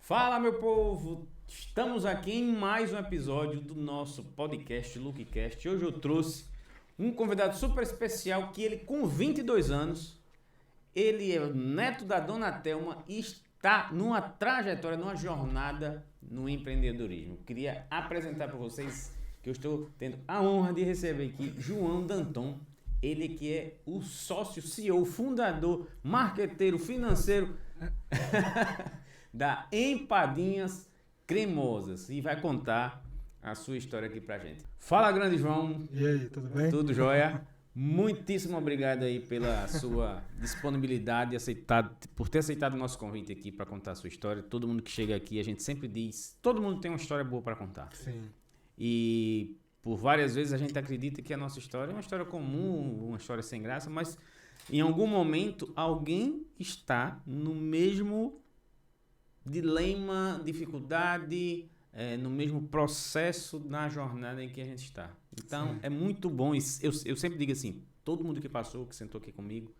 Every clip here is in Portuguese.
Fala, meu povo! Estamos aqui em mais um episódio do nosso podcast LookCast. Hoje eu trouxe um convidado super especial que ele, com 22 anos, ele é o neto da Dona Thelma e está numa trajetória, numa jornada no empreendedorismo. Queria apresentar para vocês que eu estou tendo a honra de receber aqui João Danton. Ele que é o sócio, CEO, fundador, marqueteiro, financeiro da Empadinhas Cremosas e vai contar a sua história aqui pra gente. Fala, grande João. E aí, tudo bem? Tudo jóia? Muitíssimo obrigado aí pela sua disponibilidade por ter aceitado o nosso convite aqui para contar a sua história. Todo mundo que chega aqui, a gente sempre diz, todo mundo tem uma história boa para contar. Sim. E por várias vezes a gente acredita que a nossa história é uma história comum, uma história sem graça, mas em algum momento alguém está no mesmo dilema, dificuldade, no mesmo processo na jornada em que a gente está. Então, sim, é muito bom. Eu sempre digo assim, todo mundo que passou, que sentou aqui comigo,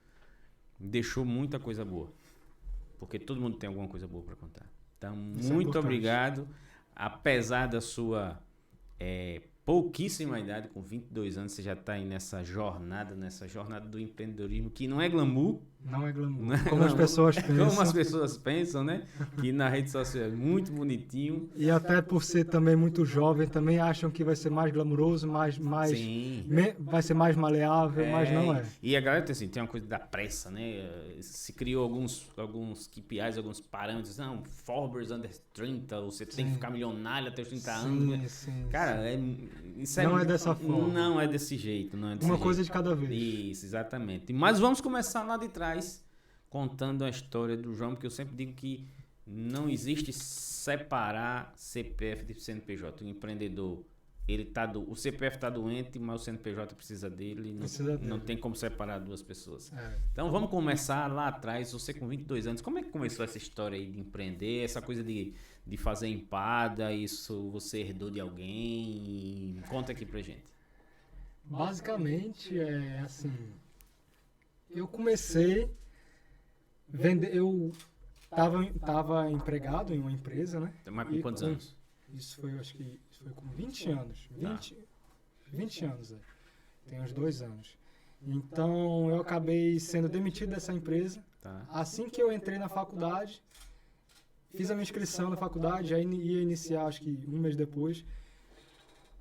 deixou muita coisa boa. Porque todo mundo tem alguma coisa boa para contar. Então, muito obrigado. Apesar da sua pouquíssima idade, com 22 anos, você já está aí nessa jornada do empreendedorismo, que não é glamour. Não é glamour. Não é como glamour, as pessoas pensam. Como as pessoas pensam, né? Que na rede social é muito bonitinho. E até por ser também muito jovem, também acham que vai ser mais glamouroso, vai ser mais maleável, mas não é. E a galera tem uma coisa da pressa, né? Se criou alguns KPIs, alguns parâmetros. Não, Forbes under 30, você tem que ficar milionário até os 30 anos. Sim, cara, isso não é dessa forma. Não é desse jeito. Não é desse Uma jeito. coisa de cada vez. Isso, exatamente. Mas vamos começar lá de trás, contando a história do João, porque eu sempre digo que não existe separar CPF de CNPJ. O empreendedor, o CPF está doente, mas o CNPJ precisa dele. Não tem como separar duas pessoas. Então vamos começar lá atrás. Você com 22 anos, como é que começou essa história aí de empreender? Essa coisa de fazer empada, isso você herdou de alguém? Conta aqui pra gente. Basicamente, assim, eu comecei vender, eu tava empregado em uma empresa, né? Mas com quantos anos? Acho que isso foi com 20 anos. 20 anos, tem uns 2 anos. Então, eu acabei sendo demitido dessa empresa. Assim que eu entrei na faculdade, fiz a minha inscrição na faculdade, já ia iniciar, acho que um mês depois.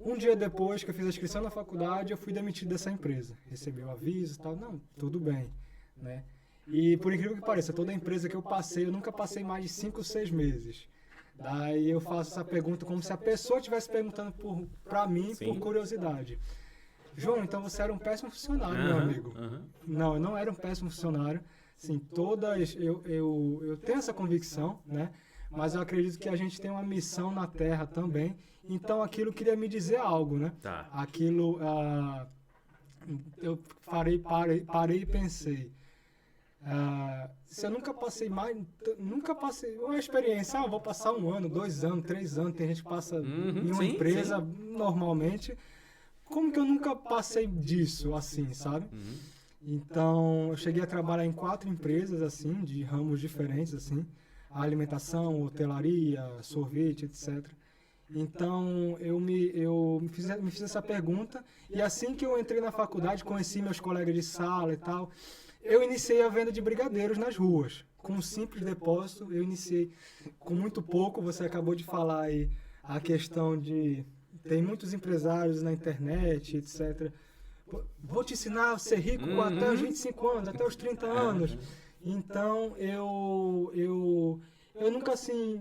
Um dia depois que eu fiz a inscrição na faculdade, eu fui demitido dessa empresa. Recebi o aviso e tal. Não, tudo bem, né? E por incrível que pareça, toda empresa que eu passei, eu nunca passei mais de 5 ou 6 meses. Daí eu faço essa pergunta como se a pessoa estivesse perguntando pra mim, sim, por curiosidade. João, então você era um péssimo funcionário, meu amigo. Não, eu não era um péssimo funcionário. Sim, eu tenho essa convicção, né? Mas eu acredito que a gente tem uma missão na Terra também. Então aquilo queria me dizer algo, né? Aquilo, eu parei e pensei. Se eu nunca passei uma experiência, vou passar 1 ano, 2 anos, 3 anos, tem gente que passa em uma empresa normalmente. Como que eu nunca passei disso, assim, sabe? Então, eu cheguei a trabalhar em 4 empresas, assim, de ramos diferentes, assim. Alimentação, hotelaria, sorvete, etc. Então, eu me fiz essa pergunta e assim que eu entrei na faculdade, conheci meus colegas de sala e tal, eu iniciei a venda de brigadeiros nas ruas. Com um simples depósito, eu iniciei com muito pouco. Você acabou de falar aí a questão de... Tem muitos empresários na internet, etc. Vou te ensinar a ser rico até os 25 anos, até os 30 anos. Então, eu nunca assim...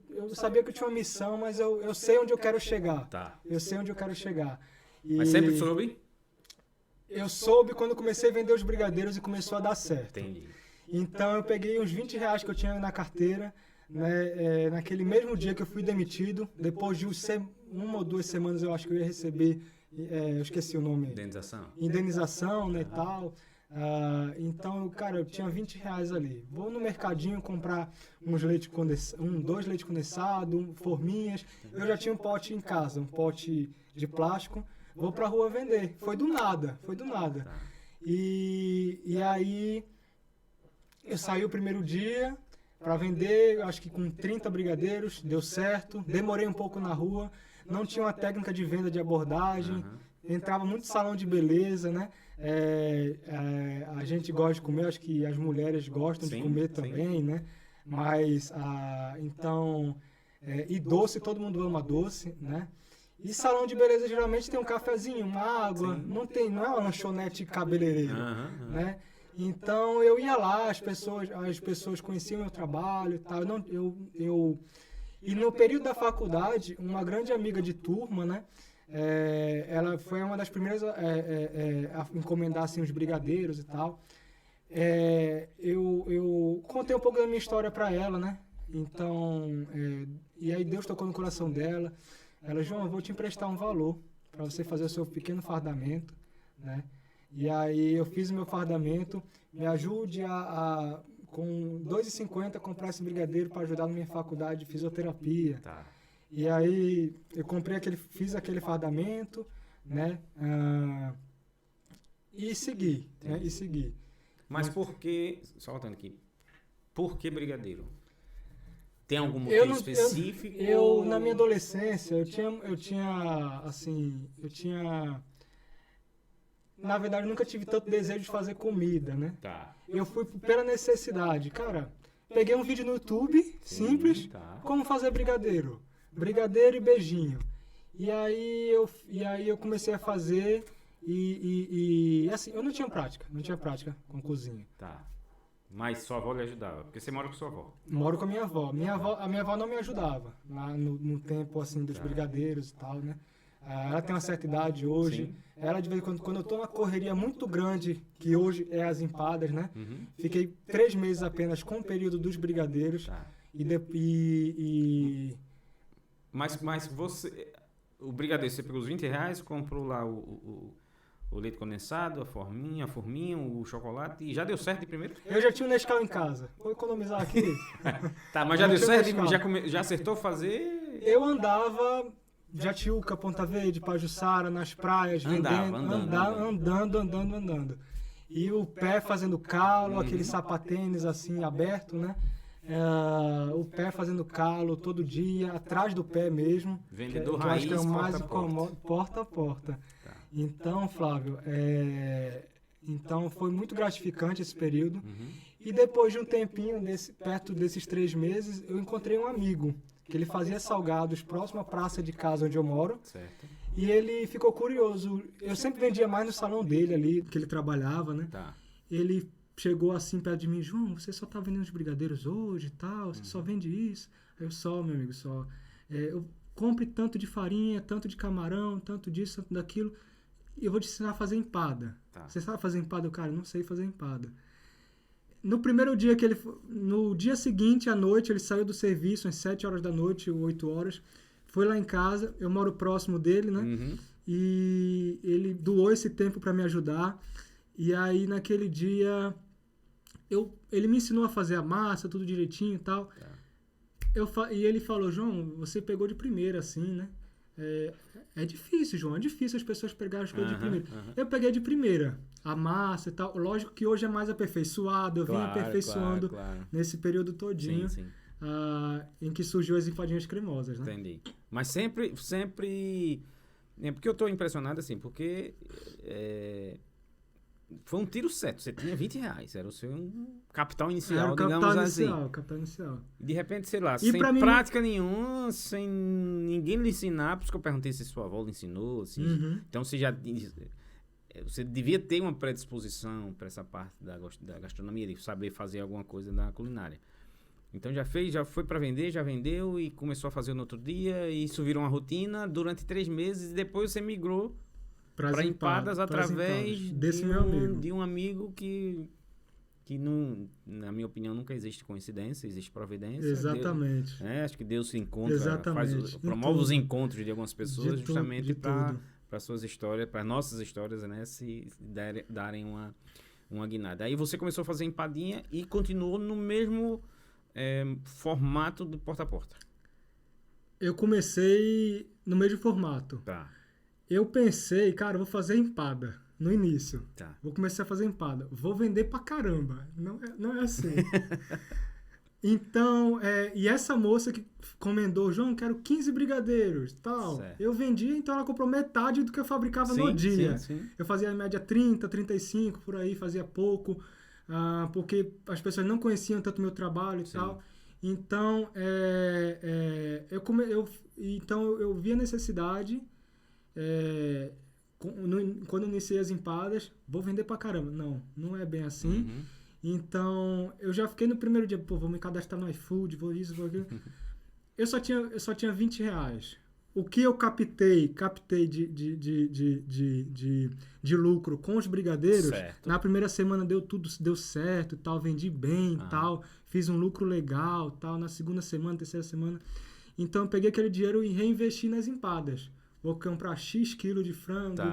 Eu sabia que eu tinha uma missão, mas eu sei onde eu quero chegar. Eu sei onde eu quero chegar. Mas sempre soube? Eu soube quando comecei a vender os brigadeiros e começou a dar certo. Entendi. Então, eu peguei uns 20 reais que eu tinha na carteira, né, naquele mesmo dia que eu fui demitido. Depois de 1 ou 2 semanas, eu acho que eu ia receber, eu esqueci o nome. Indenização, né, e tal. Então, cara, eu tinha 20 reais ali. Vou no mercadinho comprar 2 leite condensado, forminhas. Eu já tinha um pote em casa, um pote de plástico. Vou pra rua vender. Foi do nada. E aí, eu saí o primeiro dia, para vender, acho que com 30 brigadeiros, deu certo. Demorei um pouco na rua, não tinha uma técnica de venda de abordagem, entrava muito salão de beleza, né? A gente gosta de comer, acho que as mulheres gostam de comer também, né? Mas, então, e doce, todo mundo ama doce, né? E salão de beleza geralmente tem um cafezinho, uma água, não é uma lanchonete cabeleireira, né? Então eu ia lá, as pessoas conheciam meu trabalho e tal. E no período da faculdade, uma grande amiga de turma, né? Ela foi uma das primeiras a encomendar assim, os brigadeiros e tal. Eu contei um pouco da minha história para ela, né? Então, e aí Deus tocou no coração dela. Ela, João, eu vou te emprestar um valor para você fazer o seu pequeno fardamento, né? E aí eu fiz o meu fardamento, me ajude com R$2,50 comprar esse brigadeiro para ajudar na minha faculdade de fisioterapia. Tá. E aí eu fiz aquele fardamento, né? E segui, né? E segui. Mas por que, só voltando aqui, por que brigadeiro? Tem algum motivo específico? Eu na minha adolescência, na verdade, nunca tive tanto desejo de fazer comida, né? Tá. Eu fui pela necessidade. Cara, peguei um vídeo no YouTube, simples, como fazer brigadeiro. Brigadeiro e beijinho. E aí eu comecei a fazer e assim, eu não tinha prática com cozinha. Tá. Mas sua avó lhe ajudava? Porque você mora com sua avó. Moro com a minha avó. A minha avó não me ajudava lá no tempo assim dos brigadeiros e tal, né? Ela tem uma certa idade hoje. Sim. Ela, de vez em quando eu tô numa correria muito grande, que hoje é as empadas, né? Fiquei 3 meses apenas com o período dos brigadeiros. Tá. Mas você... O brigadeiro, você pegou os R$20, comprou lá o leite condensado, a forminha, o chocolate, e já deu certo de primeiro? Eu já tinha um Nescau em casa. Vou economizar aqui. Tá, mas já deu certo? Já acertou fazer? Eu andava... Jatiuca, Ponta Verde, Pajuçara, nas praias, andando. E o pé fazendo calo, aquele sapatênis assim, aberto, né? O pé fazendo calo todo dia, atrás do pé mesmo. Vendedor que raiz, acho que é o mais incomodo, porta a porta. Tá. Então, Flávio, então foi muito gratificante esse período. E depois de um tempinho, perto desses 3 meses, eu encontrei um amigo que ele fazia salgados próximo à praça de casa onde eu moro. Certo. E ele ficou curioso. Eu sempre vendia mais no salão dele ali, que ele trabalhava, né? Tá. Ele chegou assim perto de mim, João, você só tá vendendo os brigadeiros hoje e tal, você só vende isso? Aí eu, só, meu amigo, só. Eu compre tanto de farinha, tanto de camarão, tanto disso, tanto daquilo, e eu vou te ensinar a fazer empada. Tá. Você sabe fazer empada? Eu, cara, eu não sei fazer empada. No primeiro dia no dia seguinte, à noite, ele saiu do serviço, às 7 horas da noite, 8 horas, foi lá em casa, eu moro próximo dele, né? E ele doou esse tempo para me ajudar. E aí, naquele dia, ele me ensinou a fazer a massa, tudo direitinho e tal. Tá. E ele falou, João, você pegou de primeira, assim, né? É difícil, João, é difícil as pessoas pegarem as coisas de primeira. Eu peguei de primeira, a massa e tal. Lógico que hoje é mais aperfeiçoado, eu vim aperfeiçoando nesse período todinho. Sim. Em que surgiu as empadinhas cremosas, né? Entendi. Mas sempre... Porque eu tô impressionado, assim, porque... Foi um tiro certo. Você tinha R$20. Era o seu capital inicial, digamos assim. Capital inicial. De repente, sei lá, sem prática nenhuma, sem ninguém lhe ensinar, por isso que eu perguntei se sua avó lhe ensinou. Assim. Então, você devia ter uma predisposição para essa parte da gastronomia, de saber fazer alguma coisa da culinária. Então, já foi para vender, já vendeu e começou a fazer no outro dia. E isso virou uma rotina durante 3 meses e depois você migrou para empadas através desse meu amigo. De um amigo que não, na minha opinião, nunca existe coincidência, existe providência. Exatamente. Deus, acho que Deus se encontra, promove os encontros de algumas pessoas justamente para suas histórias, para nossas histórias, né, se darem uma guinada. Aí você começou a fazer empadinha e continuou no mesmo formato de porta a porta. Eu comecei no mesmo formato. Tá. Eu pensei, cara, vou fazer empada no início. Tá. Vou começar a fazer empada. Vou vender pra caramba. Não é assim. Então, e essa moça que encomendou, João, quero 15 brigadeiros, tal. Certo. Eu vendia, então ela comprou metade do que eu fabricava no dia. Sim. Eu fazia em média 30, 35, por aí, fazia pouco, porque as pessoas não conheciam tanto o meu trabalho e tal. Então, eu vi a necessidade, quando eu iniciei as empadas, vou vender pra caramba. Não é bem assim. Uhum. Então, eu já fiquei no primeiro dia, vou me cadastrar no iFood, vou isso, vou aquilo. Eu só tinha 20 reais. O que eu captei de lucro com os brigadeiros, certo. Na primeira semana deu certo, tal, vendi bem, tal, fiz um lucro legal, tal, na segunda semana, terceira semana. Então, eu peguei aquele dinheiro e reinvesti nas empadas. Vou comprar X quilo de frango,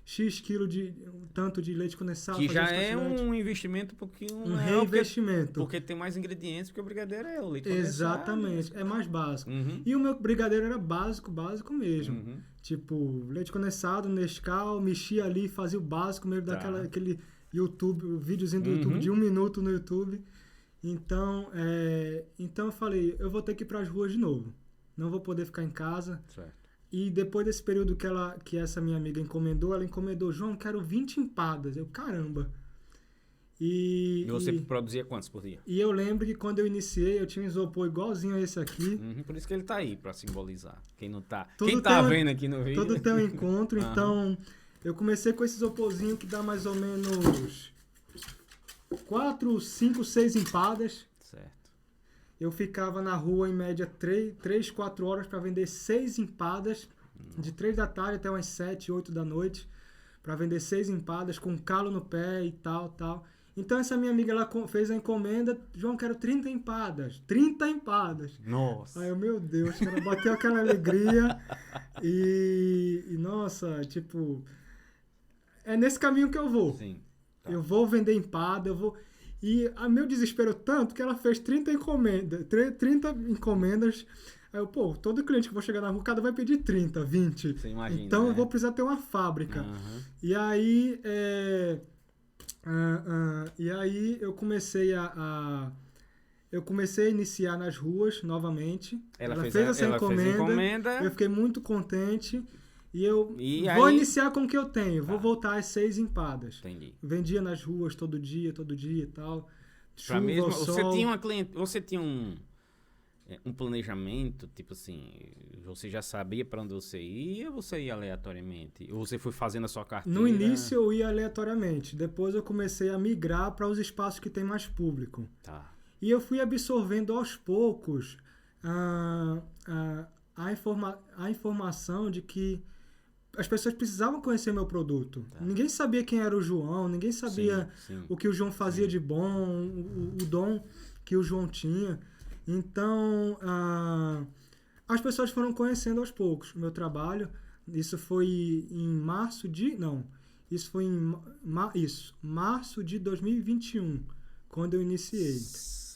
X quilo de tanto de leite condensado. Que já é um investimento, porque um reinvestimento. Porque tem mais ingredientes, porque o brigadeiro é o leite condensado. Exatamente, é mais básico. Uhum. E o meu brigadeiro era básico mesmo. Uhum. Tipo, leite condensado, Nescau, mexia ali, fazia o básico mesmo daquele YouTube, o videozinho do YouTube de 1 minuto no YouTube. Então eu falei, eu vou ter que ir para as ruas de novo. Não vou poder ficar em casa. Certo. E depois desse período que essa minha amiga ela encomendou, João, quero 20 empadas. Eu, caramba. E você produzia quantos por dia? E eu lembro que quando eu iniciei, eu tinha um isopor igualzinho a esse aqui. Por isso que ele tá aí, pra simbolizar. Quem tá vendo aqui no vídeo. Todo tem um encontro. Então, eu comecei com esse isoporzinho que dá mais ou menos 4, 5, 6 empadas. Certo. Eu ficava na rua em média 3, 4 horas para vender 6 empadas, de 3 da tarde até umas 7, 8 da noite, para vender 6 empadas com calo no pé e tal. Então essa minha amiga, ela fez a encomenda, João, quero 30 empadas. 30 empadas. Nossa. Aí eu, meu Deus, cara, bateu aquela alegria e nossa, tipo, é nesse caminho que eu vou. Sim. Tá. Eu vou vender empada, E a meu desespero tanto que ela fez 30 encomendas. Aí eu, todo cliente que eu vou chegar na rua, cada vai pedir 30, 20. Você imagina, então né? Eu vou precisar ter uma fábrica. E aí, eu comecei eu comecei a iniciar nas ruas novamente. Ela fez essa encomenda. Eu fiquei muito contente. E eu vou iniciar com o que eu tenho. Vou voltar às 6 empadas. Entendi. Vendia nas ruas todo dia e tal. Chuva, mesmo, você tinha um planejamento, tipo assim, você já sabia para onde você ia ou você ia aleatoriamente? Ou você foi fazendo a sua carteira? No início eu ia aleatoriamente. Depois eu comecei a migrar para os espaços que tem mais público. Tá. E eu fui absorvendo aos poucos a informação de que as pessoas precisavam conhecer meu produto. Tá. Ninguém sabia quem era o João, ninguém sabia o que o João fazia de bom, o dom que o João tinha. Então, as pessoas foram conhecendo aos poucos o meu trabalho. Isso foi em março de 2021, quando eu iniciei.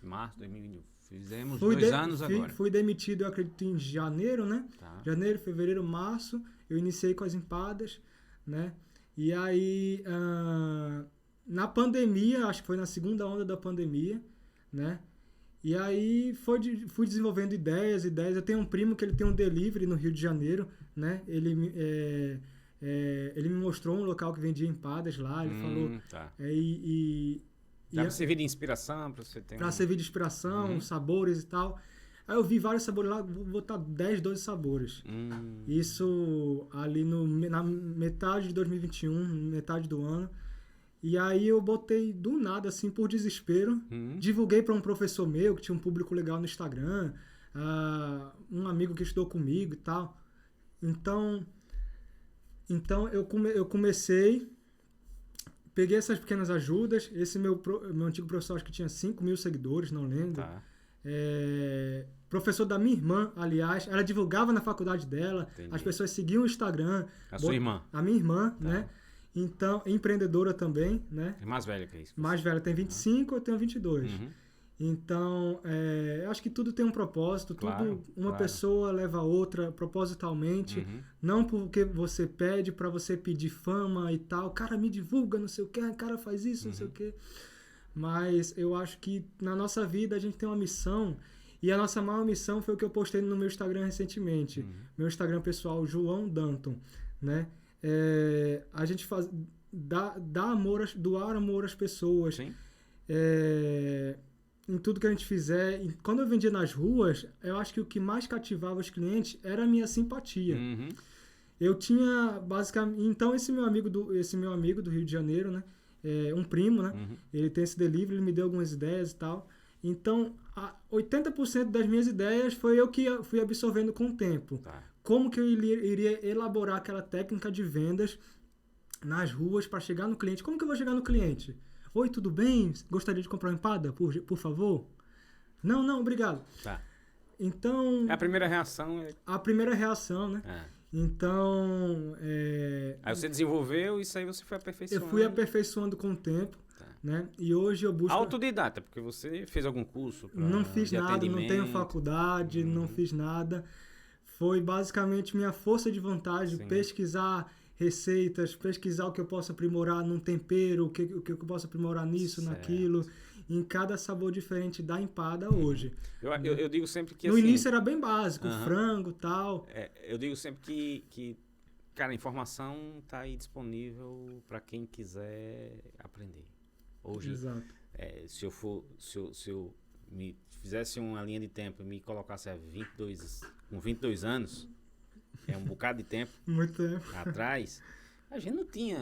Março de 2021. Fizemos 2 anos agora. Fui demitido, eu acredito, em janeiro, né? Tá. Janeiro, fevereiro, março. Eu iniciei com as empadas, né? E aí, na pandemia, acho que foi na segunda onda da pandemia, né? E aí fui desenvolvendo ideias. Eu tenho um primo que ele tem um delivery no Rio de Janeiro, né? Ele me mostrou um local que vendia empadas lá. Ele falou... Tá. Dá pra servir de inspiração, pra você ter... Pra servir de inspiração, sabores e tal. Aí eu vi vários sabores lá, vou botar 10, 12 sabores. Isso ali na metade de 2021, metade do ano. E aí eu botei do nada, assim, por desespero. Divulguei para um professor meu, que tinha um público legal no Instagram. Um amigo que estudou comigo e tal. Então eu comecei... Peguei essas pequenas ajudas. Esse meu antigo professor, acho que tinha 5.000 seguidores, não lembro. Tá. Professor da minha irmã, aliás. Ela divulgava na faculdade dela. Entendi. As pessoas seguiam o Instagram. A sua irmã? A minha irmã, tá. né? Então, empreendedora também, né? É mais velha que isso. Mais velha, tem 25, eu tenho 22. Então, eu acho que tudo tem um propósito. Uma pessoa leva a outra propositalmente. Não porque você pede para você pedir fama e tal. Cara, me divulga, não sei o que. Cara, faz isso, não sei o que. mas eu acho que na nossa vida a gente tem uma missão, e a nossa maior missão foi o que eu postei no meu Instagram recentemente, meu Instagram pessoal, João Danton, né? A gente doar amor às pessoas, em tudo que a gente fizer. E quando eu vendia nas ruas, eu acho que o que mais cativava os clientes era a minha simpatia. Eu tinha, basicamente... Então, esse meu amigo do Rio de Janeiro, né? Um primo, né? Ele tem esse delivery, ele me deu algumas ideias e tal. Então, 80% das minhas ideias foi eu que fui absorvendo com o tempo. Como que eu iria elaborar aquela técnica de vendas nas ruas para chegar no cliente? Como que eu vou chegar no cliente? Oi, tudo bem? Gostaria de comprar uma empada, por favor? Não, obrigado. Então... A primeira reação A primeira reação, né? Então... Aí você desenvolveu, isso aí você foi aperfeiçoando. Eu fui aperfeiçoando com o tempo, né? E hoje eu busco... Autodidata, porque você fez algum curso Não fiz nada, não tenho faculdade, não fiz nada. Foi basicamente minha força de vontade, pesquisar receitas, pesquisar o que eu posso aprimorar num tempero, o que eu posso aprimorar nisso, naquilo, em cada sabor diferente da empada hoje. Eu digo sempre que no início era bem básico, frango e tal. Eu digo sempre que cara, a informação está aí disponível para quem quiser aprender. Hoje, se eu me fizesse uma linha de tempo e me colocasse com 22 anos, um bocado de tempo, muito tempo atrás, a gente não tinha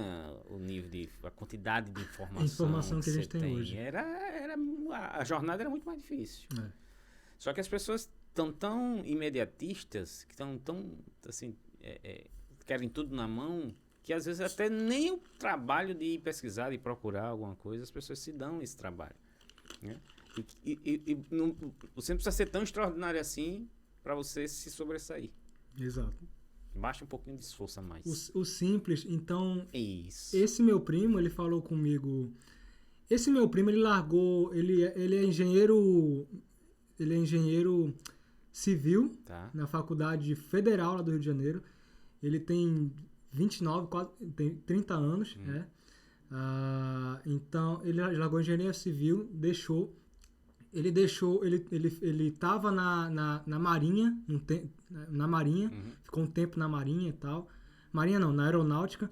a quantidade de informação que a gente tem hoje. A jornada era muito mais difícil. Só que as pessoas estão tão imediatistas, que estão tão, assim, querem tudo na mão, que às vezes até nem o trabalho de pesquisar, de procurar alguma coisa, as pessoas se dão esse trabalho, né? Você não precisa ser tão extraordinário assim para você se sobressair. Exato. Baixa um pouquinho de esforço a mais. O simples, então... Isso. Esse meu primo, ele falou comigo... Esse meu primo, ele largou... Ele é engenheiro... Ele é engenheiro civil na Faculdade Federal lá do Rio de Janeiro. Ele tem 29, quase, tem 30 anos, né? Então, ele largou engenharia civil, ele estava na Marinha, ficou um tempo na Marinha e tal. Marinha não, na Aeronáutica.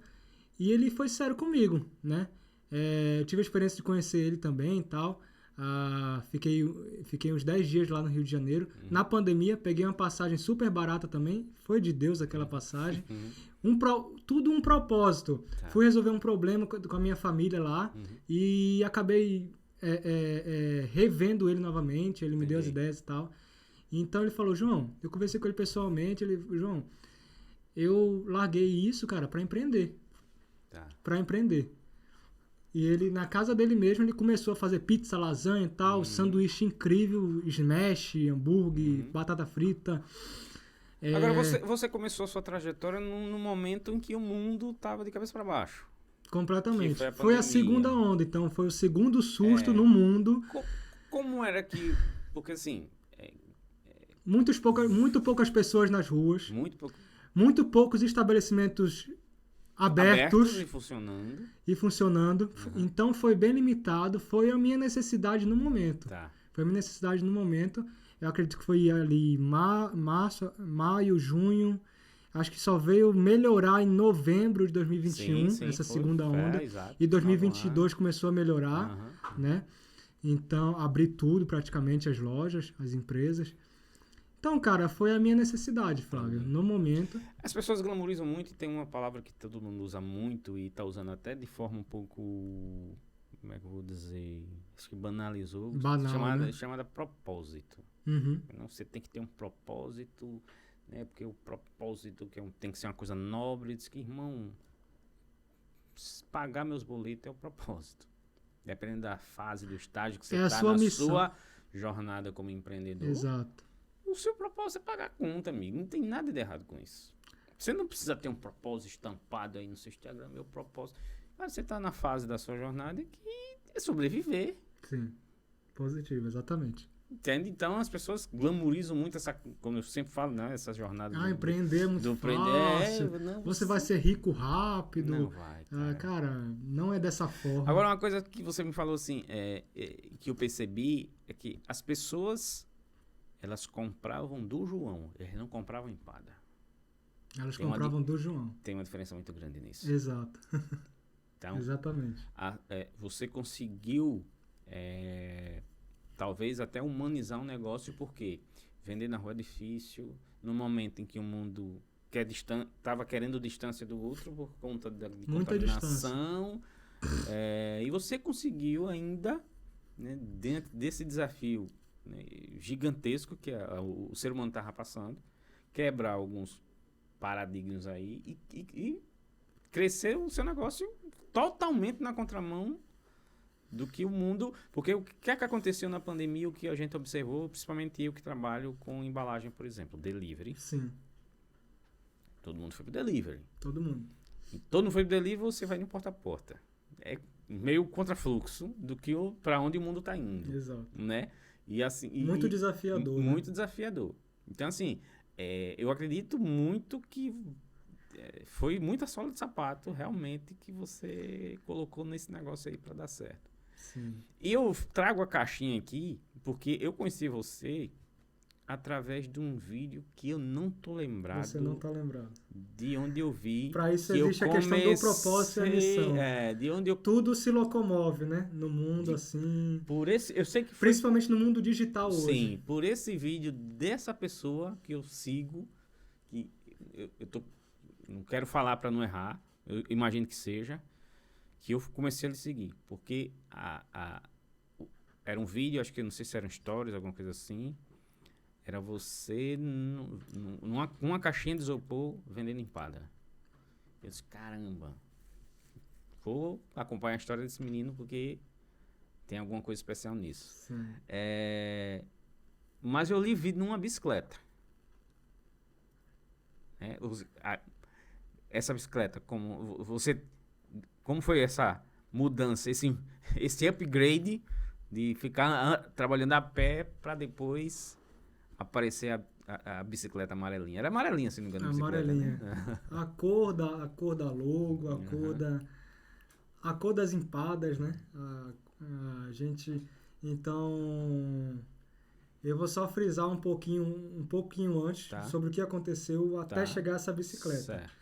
E ele foi sério comigo, né? Eu tive a experiência de conhecer ele também e tal. Fiquei uns 10 dias lá no Rio de Janeiro. Na pandemia, peguei uma passagem super barata também. Foi de Deus aquela passagem. Tudo um propósito. Fui resolver um problema com a minha família lá. E acabei revendo ele novamente. Ele me deu as ideias e tal. Então ele falou, João, eu conversei com ele pessoalmente. João, eu larguei isso, cara, para empreender. Para empreender. E ele, na casa dele mesmo, ele começou a fazer pizza, lasanha e tal, sanduíche incrível, smash, hambúrguer, batata frita. Agora, você começou a sua trajetória num momento em que o mundo estava de cabeça para baixo. Completamente. Foi a segunda onda, então foi o segundo susto no mundo. Como era que... Porque assim... Muito poucas pessoas nas ruas. Muito poucos estabelecimentos abertos e funcionando. Então foi bem limitado. Foi a minha necessidade no momento. Foi a minha necessidade no momento. Eu acredito que foi ali maio, junho. Acho que só veio melhorar em novembro de 2021, essa segunda onda. E 2022 começou a melhorar, né? Então, abri tudo, praticamente, as lojas, as empresas. Então, cara, foi a minha necessidade, Flávio, no momento. As pessoas glamorizam muito e tem uma palavra que todo mundo usa muito e está usando até de forma um pouco, como é que eu vou dizer, acho que banalizou, chamada propósito. Não, você tem que ter um propósito, né? Porque o propósito tem que ser uma coisa nobre. Diz que, irmão, pagar meus boletos é o propósito. Dependendo da fase, do estágio que você está na sua jornada como empreendedor. Exato. O seu propósito é pagar a conta, amigo. Não tem nada de errado com isso. Você não precisa ter um propósito estampado aí no seu Instagram, meu propósito. Mas você está na fase da sua jornada que é sobreviver. Sim. Positivo, exatamente. Entende? Então, as pessoas glamorizam muito essa, como eu sempre falo, né? Essa jornada. Empreender é muito fácil. Você vai ser rico rápido. Não vai, cara. Cara, não é dessa forma. Agora, uma coisa que você me falou assim, que eu percebi, é que as pessoas, elas compravam do João, eles não compravam empada. Elas compravam do João. Tem uma diferença muito grande nisso. Exato. Então, exatamente. Você conseguiu... talvez até humanizar um negócio, porque vender na rua é difícil, no momento em que o mundo estava querendo distância do outro por conta de contaminação, e você conseguiu ainda, né, dentro desse desafio, né, gigantesco que o ser humano estava passando, quebrar alguns paradigmas aí e crescer o seu negócio totalmente na contramão do que o mundo... Porque o que é que aconteceu na pandemia, o que a gente observou, principalmente eu que trabalho com embalagem, por exemplo, delivery. Sim. Todo mundo foi pro delivery. Todo mundo. E todo mundo foi pro delivery, você vai no porta a porta. É meio contrafluxo do que para onde o mundo está indo. Exato. Né? E assim, muito desafiador. Muito desafiador. Então, assim, eu acredito muito que foi muita sola de sapato, realmente, que você colocou nesse negócio aí para dar certo. Sim. E eu trago a caixinha aqui porque eu conheci você através de um vídeo que eu não tô lembrado. Você não tá lembrado. De onde eu vi. Para isso existe a questão do propósito e a missão. De onde eu... Tudo se locomove, né? No mundo, assim... Eu sei que principalmente no mundo digital hoje. Sim, por esse vídeo dessa pessoa que eu sigo, que eu tô... Não quero falar para não errar, eu imagino que seja, que eu comecei a lhe seguir, porque era um vídeo, acho que não sei se eram stories, alguma coisa assim, era você numa caixinha de isopor vendendo empada. Eu disse, caramba, vou acompanhar a história desse menino porque tem alguma coisa especial nisso. Sim. Mas eu li vídeo numa bicicleta. Essa bicicleta, como foi essa mudança, esse upgrade de ficar trabalhando a pé para depois aparecer a bicicleta amarelinha? Era amarelinha, se não me engano. Amarelinha. Né? A cor da logo, a cor das empadas, né? A gente... Então... Eu vou só frisar um pouquinho antes sobre o que aconteceu até chegar a essa bicicleta. Certo.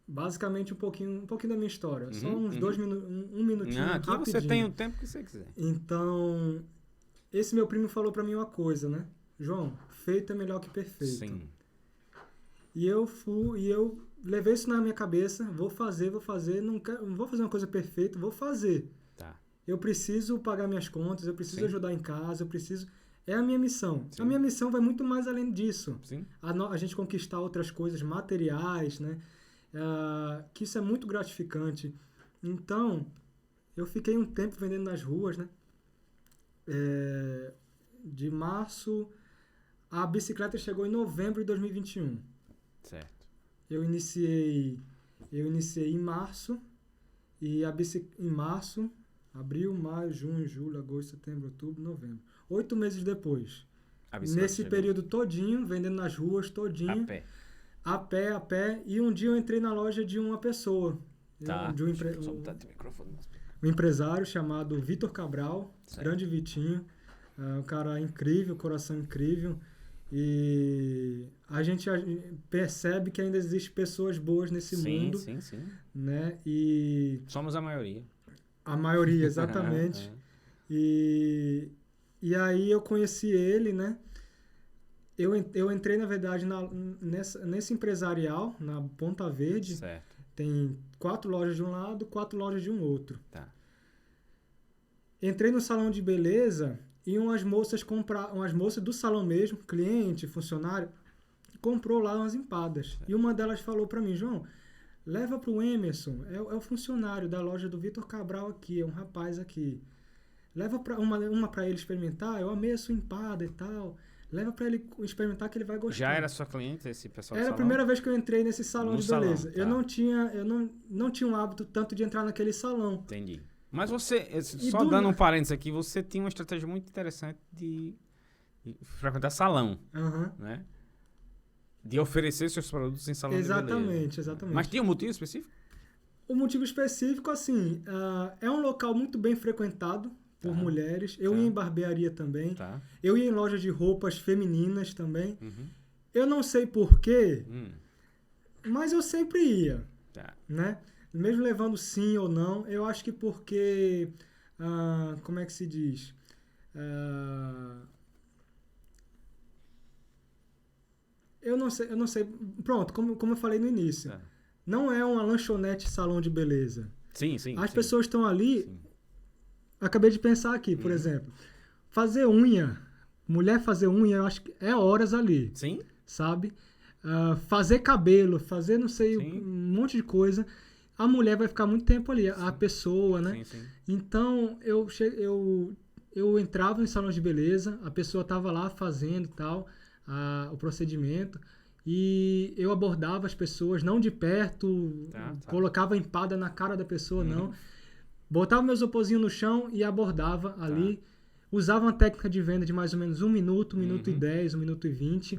Basicamente um pouquinho da minha história. Só uns 2 minutos, um minutinho aqui rapidinho. Você tem o tempo que você quiser. Então, esse meu primo falou pra mim uma coisa, né? João, feito é melhor que perfeito. Sim. E eu levei isso na minha cabeça, vou fazer, não vou fazer uma coisa perfeita, vou fazer. Tá. Eu preciso pagar minhas contas, eu preciso ajudar em casa, eu preciso... É a minha missão. Sim. A minha missão vai muito mais além disso. Sim. A gente conquistar outras coisas materiais, né? Que isso é muito gratificante. Então, eu fiquei um tempo vendendo nas ruas, né? De março... A bicicleta chegou em novembro de 2021. Certo. Eu iniciei em março. E em março... Abril, maio, junho, julho, agosto, setembro, outubro, novembro. 8 meses depois. Nesse período todinho, vendendo nas ruas, todinho. A pé. E um dia eu entrei na loja de uma pessoa. Um empresário chamado Vitor Cabral. Certo. Grande Vitinho. Um cara incrível, coração incrível. E a gente percebe que ainda existem pessoas boas nesse mundo. Sim. Né? E... Somos a maioria. A maioria, exatamente. E aí eu conheci ele, né? Eu entrei, na verdade, nesse empresarial, na Ponta Verde. Certo. Tem 4 lojas de um lado, 4 lojas de um outro. Tá. Entrei no salão de beleza e umas moças do salão mesmo, cliente, funcionário, comprou lá umas empadas. Certo. E uma delas falou para mim, João... Leva para o Emerson, é o funcionário da loja do Vitor Cabral aqui, é um rapaz aqui. Leva uma para ele experimentar, eu amei a sua empada e tal. Leva para ele experimentar que ele vai gostar. Já era sua cliente esse pessoal do salão? Era a primeira vez que eu entrei nesse salão de beleza. Tá. Eu não tinha um hábito tanto de entrar naquele salão. Entendi. Mas você, só dando um parênteses aqui, você tinha uma estratégia muito interessante de frequentar salão, né? De oferecer seus produtos em salão de beleza. Exatamente. Mas tinha um motivo específico? O motivo específico, assim, é um local muito bem frequentado por mulheres. Eu ia em barbearia também. Eu ia em loja de roupas femininas também. Eu não sei porquê, mas eu sempre ia, né? Mesmo levando sim ou não, eu acho que porque... como é que se diz? Eu não sei. Pronto, como eu falei no início. Não é uma lanchonete salão de beleza. Sim. As pessoas estão ali... Sim. Acabei de pensar aqui, por exemplo. Fazer unha. Mulher fazer unha, eu acho que é horas ali. Sim. Sabe? Fazer cabelo, fazer não sei, um monte de coisa. A mulher vai ficar muito tempo ali. A pessoa, né? Sim. Então, eu entrava em salão de beleza. A pessoa estava lá fazendo e tal, o procedimento. E eu abordava as pessoas, não de perto, colocava empada na cara da pessoa, não. Botava meu isoporzinho no chão e abordava ali. Usava uma técnica de venda de mais ou menos 1 minuto, 1 minuto e 10, 1 minuto e 20.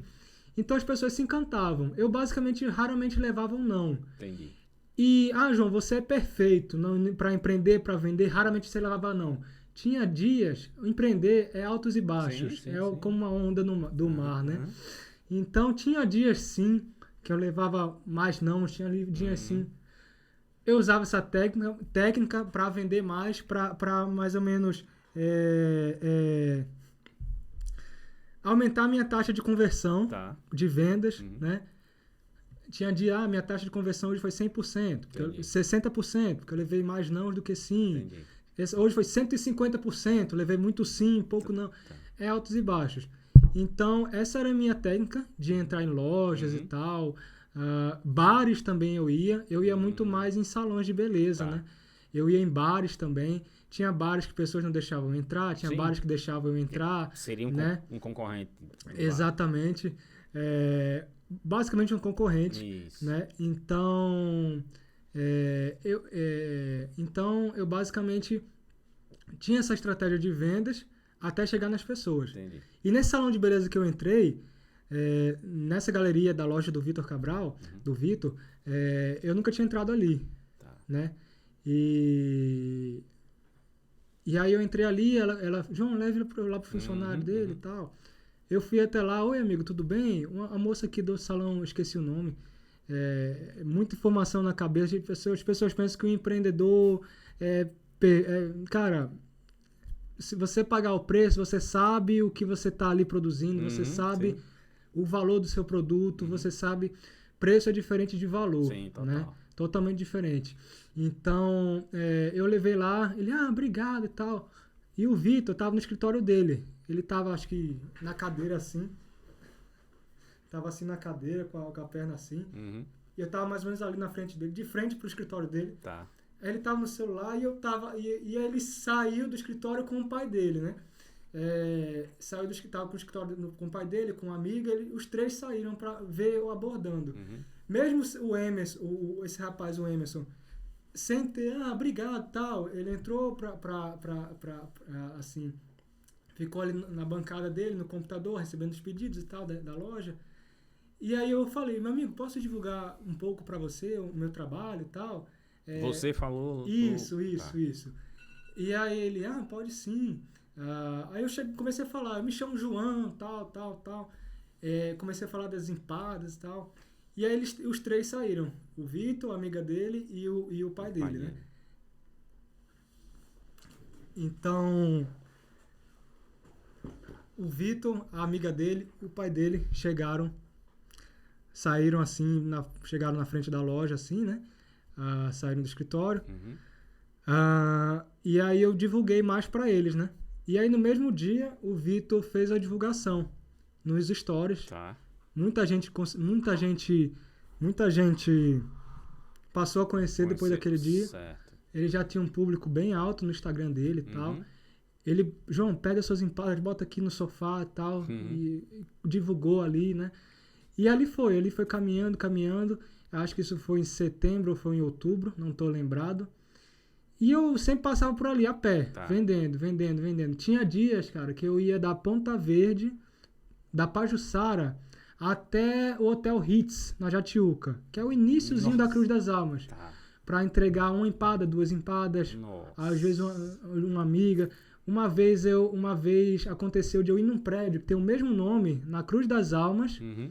Então as pessoas se encantavam. Eu basicamente raramente levava um não. Entendi. E, João, você é perfeito para empreender, para vender, raramente você levava não. Tinha dias, empreender é altos e baixos, como uma onda do mar, né? Então, tinha dias, sim, que eu levava mais não, tinha dias, sim. Eu usava essa técnica para vender mais, para mais ou menos aumentar a minha taxa de conversão de vendas, né? Tinha dia, minha taxa de conversão hoje foi 100%, 60%, porque eu levei mais não do que sim. Hoje foi 150%, levei muito sim, pouco não. É altos e baixos. Então, essa era a minha técnica de entrar em lojas e tal. Bares também eu ia muito mais em salões de beleza, né? Eu ia em bares também. Tinha bares que pessoas não deixavam eu entrar, tinha bares que deixavam eu entrar. Seria um concorrente. Exatamente. Basicamente um concorrente. Isso. Né? Então, eu basicamente tinha essa estratégia de vendas até chegar nas pessoas. Entendi. E nesse salão de beleza que eu entrei, nessa galeria da loja do Vitor Cabral, do Vitor, eu nunca tinha entrado ali. Né? E aí eu entrei ali, ela João, leve lá pro funcionário dele e tal. Eu fui até lá, oi amigo, tudo bem? A moça aqui do salão, esqueci o nome. Muita informação na cabeça de pessoas. As pessoas pensam que o empreendedor cara, se você pagar o preço, você sabe o que você está ali produzindo, você sabe o valor do seu produto, você sabe... Preço é diferente de valor, sim, total. né? Totalmente diferente. Então, eu levei lá, ele, obrigado e tal. E o Vitor estava no escritório dele. Ele estava, acho que, na cadeira assim. Estava assim na cadeira, com a perna assim. E eu estava mais ou menos ali na frente dele, de frente pro escritório dele. Tá. Aí ele estava no celular e eu tava... E aí ele saiu do escritório com o esse dele, né? Saiu do escritório com o pai dele, com uma amiga, os três saíram para ver eu abordando. Mesmo o Emerson, esse rapaz, o Emerson, sem ter, obrigado, tal, ele entrou assim, ficou ali na bancada dele, no computador, recebendo os pedidos e tal da loja. E aí eu falei, meu amigo, posso divulgar um pouco para você o meu trabalho e tal? Você falou... Isso. E aí ele, pode sim. Aí eu comecei a falar, eu me chamo João, tal. Comecei a falar das empadas e tal. E aí os três saíram. O Vitor, a amiga dele e o pai dele, né? Então, o Vitor, a amiga dele e o pai dele saíram assim, chegaram na frente da loja assim, né? Saíram do escritório. E aí eu divulguei mais para eles, né? E aí no mesmo dia o Vitor fez a divulgação nos stories. Tá. Muita gente passou a conhecer depois daquele dia. Certo. Ele já tinha um público bem alto no Instagram dele e tal. Ele, João, pega suas empadas, bota aqui no sofá e tal. E divulgou ali, né? E ali foi caminhando. Acho que isso foi em setembro ou foi em outubro, não estou lembrado. E eu sempre passava por ali a pé, Tá. vendendo. Tinha dias, cara, que eu ia da Ponta Verde, da Pajuçara, até o Hotel Ritz, na Jatiuca, que é o iniciozinho da Cruz das Almas. Tá. Para entregar uma empada, 2 empadas, Nossa. às vezes uma amiga. Uma vez aconteceu de eu ir num prédio que tem o mesmo nome, na Cruz das Almas. Uhum.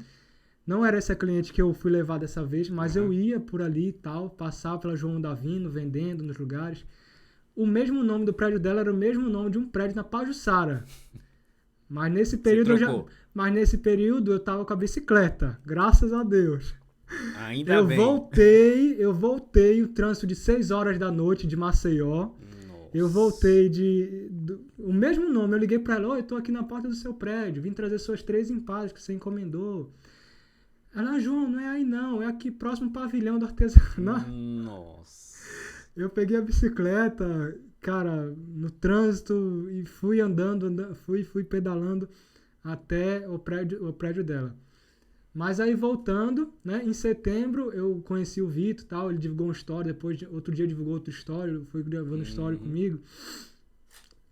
Não era essa cliente que eu fui levar dessa vez, mas Uhum. eu ia por ali e tal, passava pela João Davino, vendendo nos lugares. O mesmo nome do prédio dela era o mesmo nome de um prédio na Pajuçara. Mas nesse período eu tava com a bicicleta, graças a Deus. Ainda bem. Eu voltei o trânsito de 6 horas da noite de Maceió. Nossa. Eu voltei o mesmo nome, eu liguei pra ela, eu tô aqui na porta do seu prédio, vim trazer suas 3 empadas que você encomendou. Ela, João, não é aí não, é aqui próximo pavilhão do artesanato. Nossa. Eu peguei a bicicleta, cara, no trânsito e fui fui pedalando até o prédio dela. Mas aí voltando, né, em setembro eu conheci o Vitor e tal, ele divulgou uma história, outro dia divulgou outra história, foi gravando história comigo.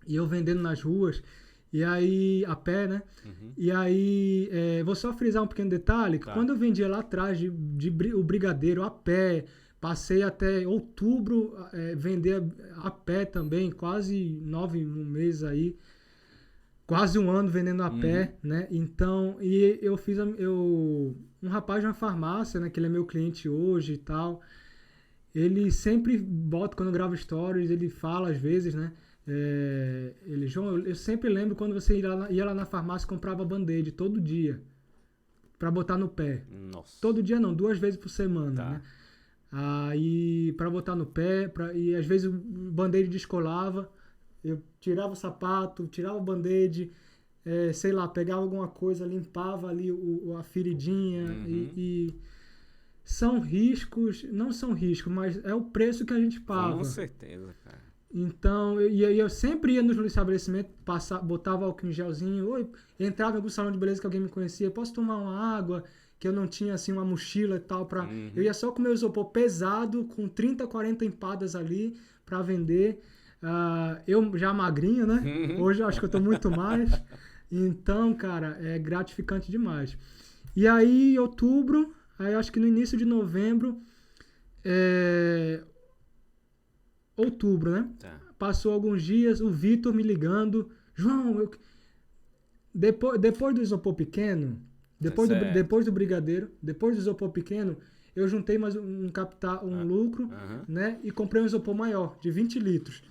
E eu vendendo nas ruas, e aí, a pé, né? Uhum. E aí, vou só frisar um pequeno detalhe, que quando eu vendia lá atrás o Brigadeiro a pé, passei até outubro vender a pé também, quase 9 meses aí, quase um ano vendendo a pé, né? Então, e eu fiz um rapaz de uma farmácia, né? Que ele é meu cliente hoje e tal. Ele sempre bota, quando eu gravo stories, ele fala às vezes, né? João, eu sempre lembro quando você ia lá na farmácia e comprava band-aid todo dia pra botar no pé. Nossa. Todo dia não, 2 vezes por semana, Tá. né? Aí, pra botar no pé, e às vezes o band-aid descolava, eu tirava o sapato, tirava o band-aid, sei lá, pegava alguma coisa, limpava ali a feridinha e são riscos, não são riscos, mas é o preço que a gente paga. Com certeza, cara. Então, eu sempre ia nos estabelecimentos, botava álcool em gelzinho, entrava em algum salão de beleza que alguém me conhecia, posso tomar uma água, que eu não tinha assim uma mochila e tal, eu ia só com meu isopor pesado, com 30, 40 empadas ali para vender. Eu já magrinho, né? Hoje eu acho que eu tô muito mais. Então, cara, é gratificante demais. E aí, em outubro, aí acho que no início de novembro, outubro, né? Tá. Passou alguns dias, o Vitor me ligando, João, depois do isopor pequeno, depois do brigadeiro, depois do isopor pequeno, eu juntei mais um lucro, né? E comprei um isopor maior, de 20 litros.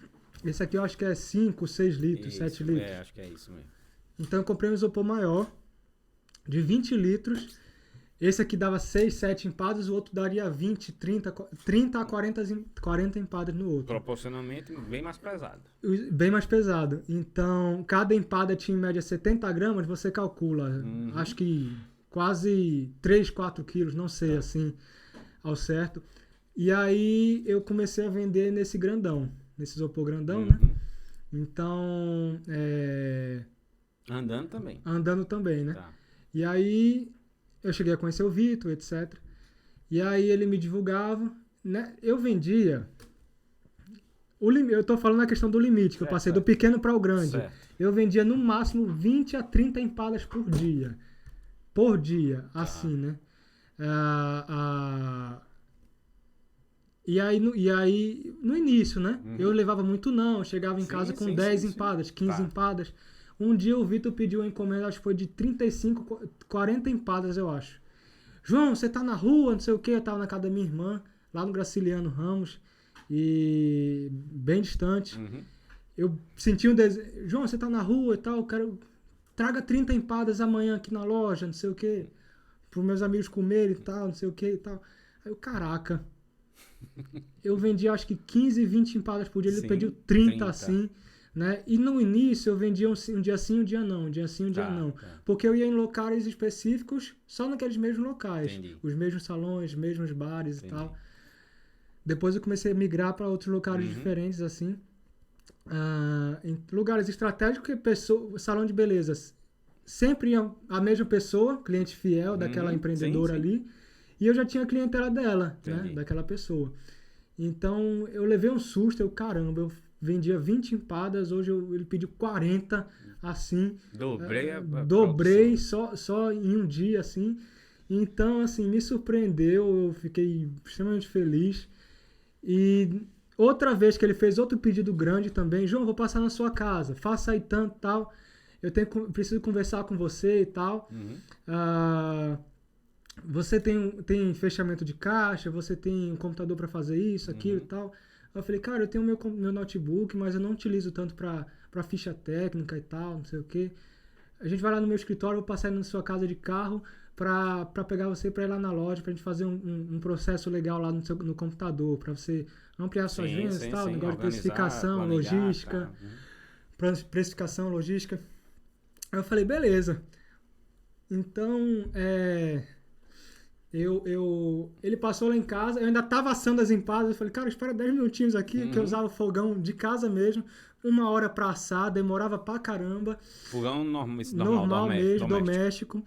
Esse aqui eu acho que é 5, 6 litros, 7 litros. Acho que é isso mesmo. Então eu comprei um isopor maior, de 20 litros. Esse aqui dava 6, 7 empadas, o outro daria 20, 30 a 40 empadas no outro. Proporcionalmente bem mais pesado. Bem mais pesado. Então, cada empada tinha em média 70 gramas, você calcula. Acho que quase 3, 4 quilos, não sei assim, ao certo. E aí eu comecei a vender nesse grandão, nesse isopor grandão, né? Então, Andando também. Andando também, né? Tá. E aí eu cheguei a conhecer o Vitor, etc. E aí ele me divulgava, né? Eu vendia... Eu tô falando na questão do limite, que eu passei do pequeno para o grande. Certo. Eu vendia no máximo 20 a 30 empadas por dia. Por dia, assim, né? E aí, no início, né? Eu levava muito não, chegava em casa com 10 empadas, 15 empadas. Um dia o Vitor pediu uma encomenda, acho que foi de 35, 40 empadas, eu acho. João, você tá na rua, não sei o que, eu tava na casa da minha irmã, lá no Graciliano Ramos, e bem distante. Eu senti um desejo, João, você tá na rua e tal, eu quero... Traga 30 empadas amanhã aqui na loja, não sei o que, pros meus amigos comerem e tal, não sei o que e tal. Aí eu, caraca, eu vendi acho que 15, 20 empadas por dia, ele pediu 30 assim, né? E no início eu vendia um dia sim, um dia não, um dia sim, um dia não. Porque eu ia em locais específicos, só naqueles mesmos locais. Entendi. Os mesmos salões, os mesmos bares e tal. Depois eu comecei a migrar para outros locais diferentes, assim. Em lugares estratégicos, que salão de beleza sempre ia a mesma pessoa, cliente fiel daquela empreendedora ali, e eu já tinha a clientela dela, né, daquela pessoa. Então, eu levei um susto, caramba, eu vendia 20 empadas, hoje ele pediu 40, assim. Dobrei só em um dia, assim. Então, assim, me surpreendeu, eu fiquei extremamente feliz. E outra vez que ele fez outro pedido grande também, João, vou passar na sua casa, faça aí tanto, tal. Preciso conversar com você e tal. Você tem fechamento de caixa, você tem um computador para fazer isso, aquilo e tal. Eu falei, cara, eu tenho meu notebook, mas eu não utilizo tanto para ficha técnica e tal, não sei o quê. A gente vai lá no meu escritório, vou passar na sua casa de carro para pegar você para ir lá na loja, para a gente fazer um processo legal lá no computador, para você ampliar suas vendas e tal, negócio de precificação, logística. Precificação, logística. Aí eu falei, beleza. Então, ele passou lá em casa, eu ainda tava assando as empadas, eu falei, cara, espera 10 minutinhos aqui, que eu usava fogão de casa mesmo, 1 hora pra assar, demorava pra caramba. Fogão normal mesmo, doméstico.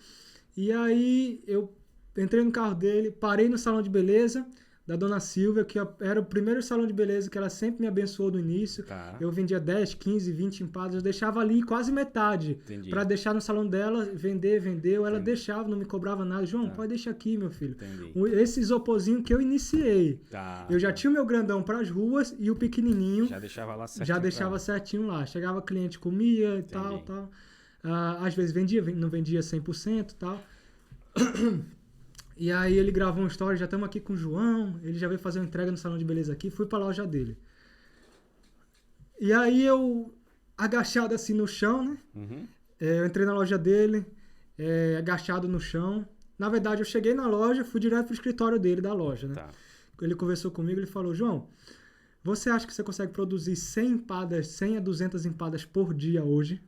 E aí eu entrei no carro dele, parei no salão de beleza da Dona Silvia, que era o primeiro salão de beleza que ela sempre me abençoou do início. Tá. Eu vendia 10, 15, 20 empadas, eu deixava ali quase metade. Para deixar no salão dela, vendeu, ela deixava, não me cobrava nada. João, pode deixar aqui, meu filho. Esse isoporzinho que eu iniciei. Eu já tinha o meu grandão para as ruas e o pequenininho. Já deixava lá certinho. Já deixava certinho lá. Chegava cliente, comia e tal. Às vezes vendia, não vendia 100% e tal. E aí ele gravou uma história, já estamos aqui com o João, ele já veio fazer uma entrega no salão de beleza aqui, fui pra loja dele. E aí eu, agachado assim no chão, né? Eu entrei na loja dele, agachado no chão. Na verdade, eu cheguei na loja, fui direto pro escritório dele, da loja, né? Ele conversou comigo, ele falou, João, você acha que você consegue produzir 100 a 200 empadas por dia hoje?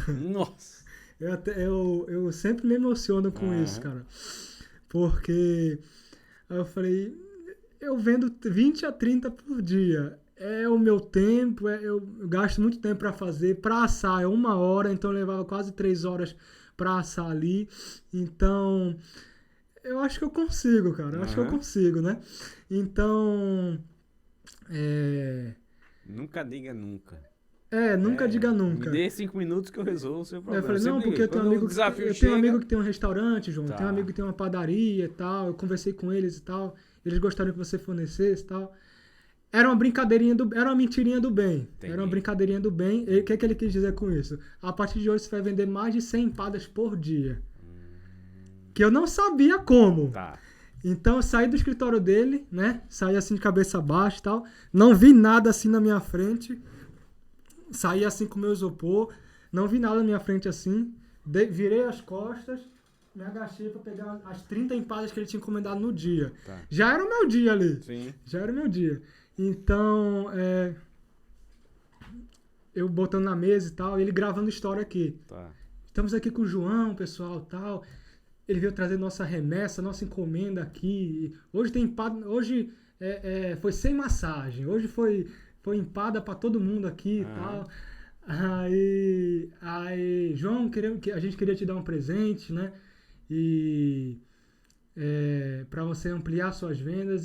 Nossa! Eu sempre me emociono com isso, cara. Porque aí eu falei, eu vendo 20 a 30 por dia. É o meu tempo, eu gasto muito tempo para fazer. Para assar é 1 hora, então eu levava quase 3 horas para assar ali. Então, eu acho que eu consigo, cara. Eu acho que eu consigo, né? Então, nunca diga nunca. Nunca diga nunca. Me dê 5 minutos que eu resolvo o seu problema. Eu falei, não, porque eu tenho um amigo que tem um restaurante, João. Tenho um amigo que tem uma padaria e tal. Eu conversei com eles e tal. Eles gostaram que você fornecesse e tal. Era uma mentirinha do bem. Entendi. Era uma brincadeirinha do bem. E o que ele quis dizer com isso? A partir de hoje você vai vender mais de 100 empadas por dia. Que eu não sabia como. Então eu saí do escritório dele, né? Saí assim de cabeça baixa e tal. Não vi nada assim na minha frente. Saí assim com o meu isopor, não vi nada na minha frente assim, virei as costas, me agachei para pegar as 30 empadas que ele tinha encomendado no dia. Já era o meu dia ali. Sim. Já era o meu dia. Então, eu botando na mesa e tal, ele gravando história aqui. Estamos aqui com o João, pessoal, tal. Ele veio trazer nossa remessa, nossa encomenda aqui. Hoje tem empada, hoje foi sem massagem, hoje foi empada para todo mundo aqui e tal. Aí, João, a gente queria te dar um presente, né? E para você ampliar suas vendas,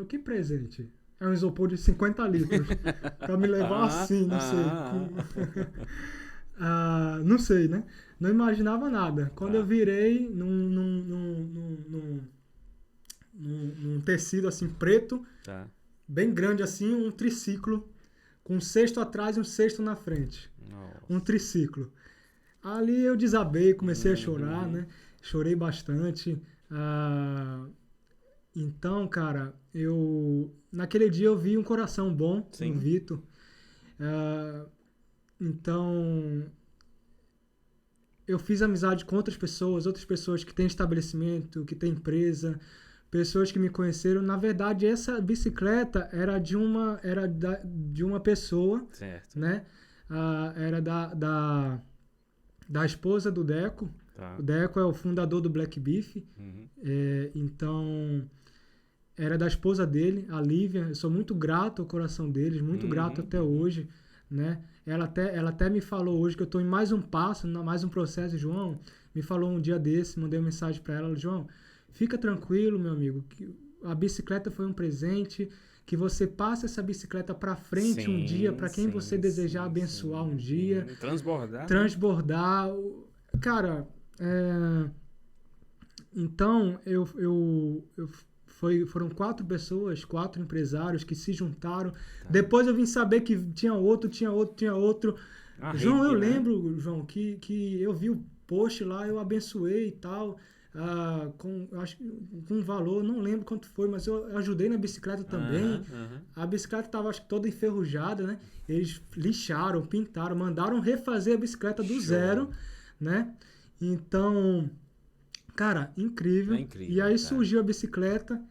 que presente? É um isopor de 50 litros. Para me levar assim, não sei. Não sei, né? Não imaginava nada. Quando eu virei num tecido assim preto, bem grande assim, um triciclo, com um cesto atrás e um cesto na frente. Nossa. Um triciclo. Ali eu desabei, comecei a chorar, né? Chorei bastante. Então, cara, naquele dia eu vi um coração bom no Vitor. Então, eu fiz amizade com outras pessoas que têm estabelecimento, que têm empresa, pessoas que me conheceram. Na verdade, essa bicicleta era de uma pessoa, certo, né? Era da esposa do Deco. O Deco é o fundador do Black Beef. Então, era da esposa dele, a Lívia. Eu sou muito grato ao coração deles, muito grato até hoje, né? Ela até me falou hoje que eu estou em mais um passo, mais um processo. João, me falou um dia desse, mandei uma mensagem para ela, João, fica tranquilo, meu amigo, que a bicicleta foi um presente, que você passa essa bicicleta para frente um dia, para quem você desejar abençoar um dia. Transbordar. Cara, então foram 4 pessoas, 4 empresários que se juntaram. Depois eu vim saber que tinha outro. João, eu lembro, João, que eu vi o post lá, eu abençoei e tal, com um valor, não lembro quanto foi, mas eu ajudei na bicicleta também. A bicicleta estava, acho que, toda enferrujada, né? Eles lixaram, pintaram, mandaram refazer a bicicleta do zero, né? Então, cara, incrível. E aí surgiu a bicicleta.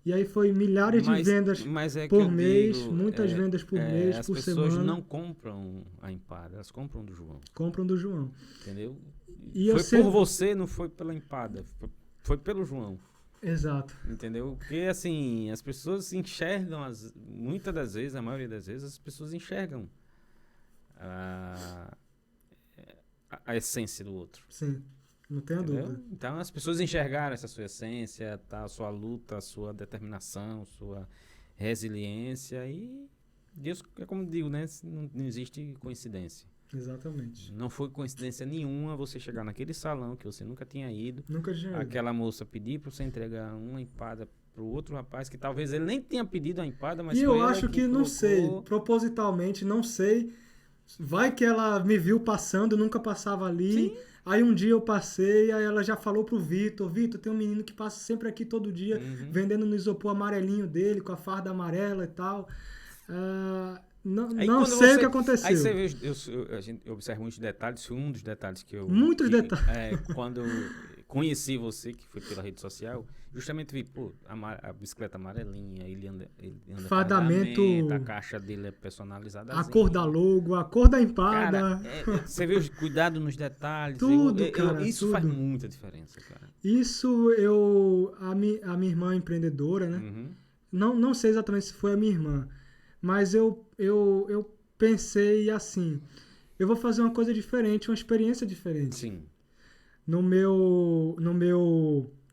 E aí foi milhares de vendas por mês, muitas vendas por mês, por semana. As pessoas não compram a empada, elas compram do João. Compram do João. Entendeu? E foi por você, não foi pela empada, foi pelo João. Exato. Entendeu? Porque assim, as pessoas enxergam, muitas das vezes, a maioria das vezes, as pessoas enxergam a essência do outro. Sim. Não tenho dúvida. Então as pessoas enxergaram essa sua essência, tá? A sua luta, a sua determinação, sua resiliência e Deus, é como digo, né? Não existe coincidência. Exatamente. Não foi coincidência nenhuma você chegar naquele salão que você nunca tinha ido. Nunca tinha ido. Aquela moça pedir para você entregar uma empada pro outro rapaz que talvez ele nem tenha pedido a empada, mas e eu acho que não sei, propositalmente, não sei. Vai que ela me viu passando, nunca passava ali. Sim. Aí um dia eu passei, aí ela já falou pro Vitor, tem um menino que passa sempre aqui todo dia, vendendo no isopor amarelinho dele, com a farda amarela e tal. Não sei o que aconteceu. Aí você vê, a gente observa muitos detalhes, foi um dos detalhes que eu... Muitos detalhes. Quando eu conheci você, que foi pela rede social, justamente vi, a bicicleta amarelinha, ele anda fardamento, a caixa dele é personalizada. A cor da logo, a cor da empada. Cara, você vê o cuidado nos detalhes. Isso tudo. Faz muita diferença, cara. Isso a minha irmã empreendedora, né? Uhum. Não sei exatamente se foi a minha irmã, mas eu pensei assim, eu vou fazer uma coisa diferente, uma experiência diferente. Sim. No meu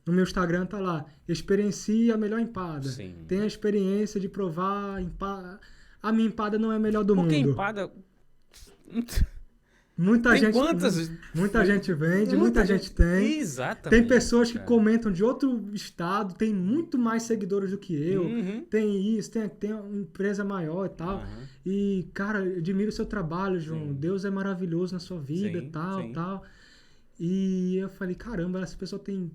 Instagram tá lá, experiencie a melhor empada. Sim. Tem a experiência de provar empada. A minha empada não é a melhor do mundo. Porque empada... Muita gente vende, muita gente tem. Exatamente. Tem pessoas que comentam de outro estado, tem muito mais seguidores do que eu. Uhum. Tem isso, tem uma empresa maior e tal. Uhum. E, cara, eu admiro o seu trabalho, João. Sim. Deus é maravilhoso na sua vida, tal. E eu falei, caramba, essa pessoa tem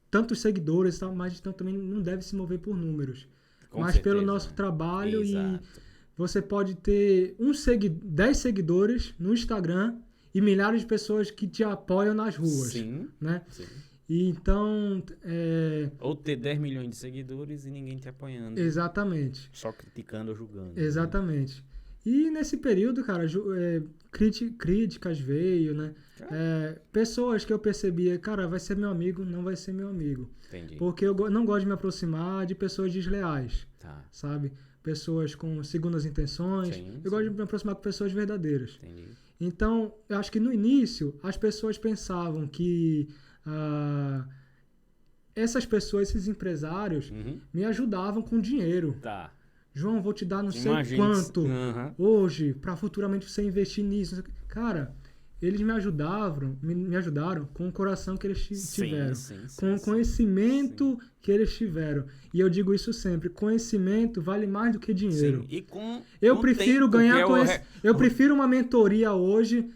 tantos seguidores, tal, mas então também não deve se mover por números. Mas pelo nosso trabalho. Exato. E você pode ter 10 seguidores no Instagram e milhares de pessoas que te apoiam nas ruas. Sim. Né? Sim. E então... Ou ter 10 milhões de seguidores e ninguém te apoiando. Exatamente. Só criticando ou julgando. Exatamente. Né? E nesse período, cara, críticas veio, né? Pessoas que eu percebia, cara, vai ser meu amigo, não vai ser meu amigo. Entendi. Porque eu não gosto de me aproximar de pessoas desleais, sabe? Pessoas com segundas intenções. Eu gosto de me aproximar com pessoas verdadeiras. Entendi. Então, eu acho que no início, as pessoas pensavam que essas pessoas, esses empresários, me ajudavam com dinheiro. Tá. João, vou te dar não sei quanto hoje, para futuramente você investir nisso. Cara, eles me ajudaram com o coração que eles tiveram, com o conhecimento que eles tiveram. E eu digo isso sempre, conhecimento vale mais do que dinheiro. Sim. E eu prefiro ganhar eu prefiro uma mentoria hoje,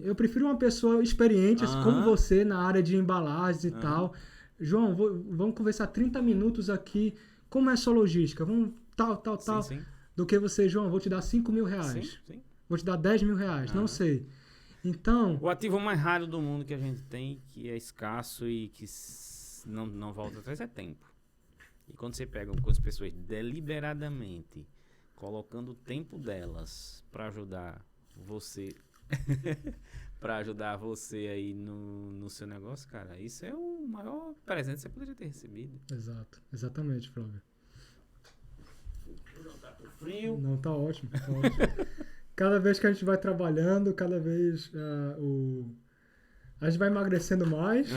eu prefiro uma pessoa experiente, assim, como você, na área de embalagens e tal. João, vamos conversar 30 minutos aqui, como é a sua logística, vamos tal. Sim. Do que você, João, vou te dar 5 mil reais. Sim. Vou te dar 10 mil reais, não sei. Então... O ativo mais raro do mundo que a gente tem, que é escasso e que não volta atrás, é tempo. E quando você pega com as pessoas deliberadamente, colocando o tempo delas para ajudar você, aí no seu negócio, cara, isso é o maior presente que você poderia ter recebido. Exato, exatamente, Flávio. Não tá frio. Não, tá ótimo. Cada vez que a gente vai trabalhando, cada vez a gente vai emagrecendo mais.